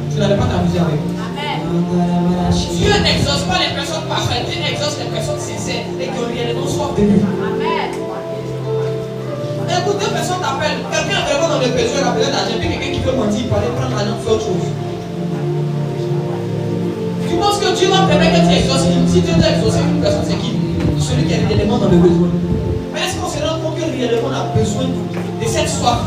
tu n'allais pas t'amuser avec. Amen. Dieu n'exauce pas les personnes parfaites, Dieu exauce les personnes sincères et qui ont réellement soif de lui. Amen. Écoute, deux personnes t'appellent, quelqu'un est vraiment dans le besoin, il a besoin d'argent, puis quelqu'un qui veut mentir, il aller prendre l'argent, faire autre chose. Tu penses que Dieu va permettre que tu exauces? Si Dieu t'a exaucé une personne, c'est qui? Celui qui est réellement dans le besoin. Mais est-ce qu'on se rend compte que réellement on a besoin de cette soif?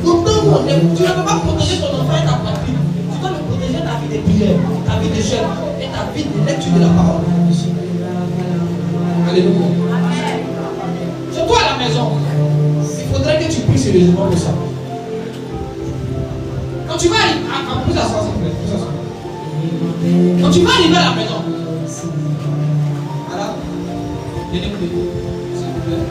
Donc, tu ne peux pas protéger ton enfant et ta patrie. Tu dois le protéger ta vie de prière, ta vie de jeûne et ta vie de lecture de la parole. Alléluia. C'est toi à la maison. Il faudrait que tu pries sérieusement pour ça. Quand tu vas arriver, plus à ça, s'il vous plaît. Quand tu vas arriver à la maison, voilà, donnez-moi s'il vous plaît.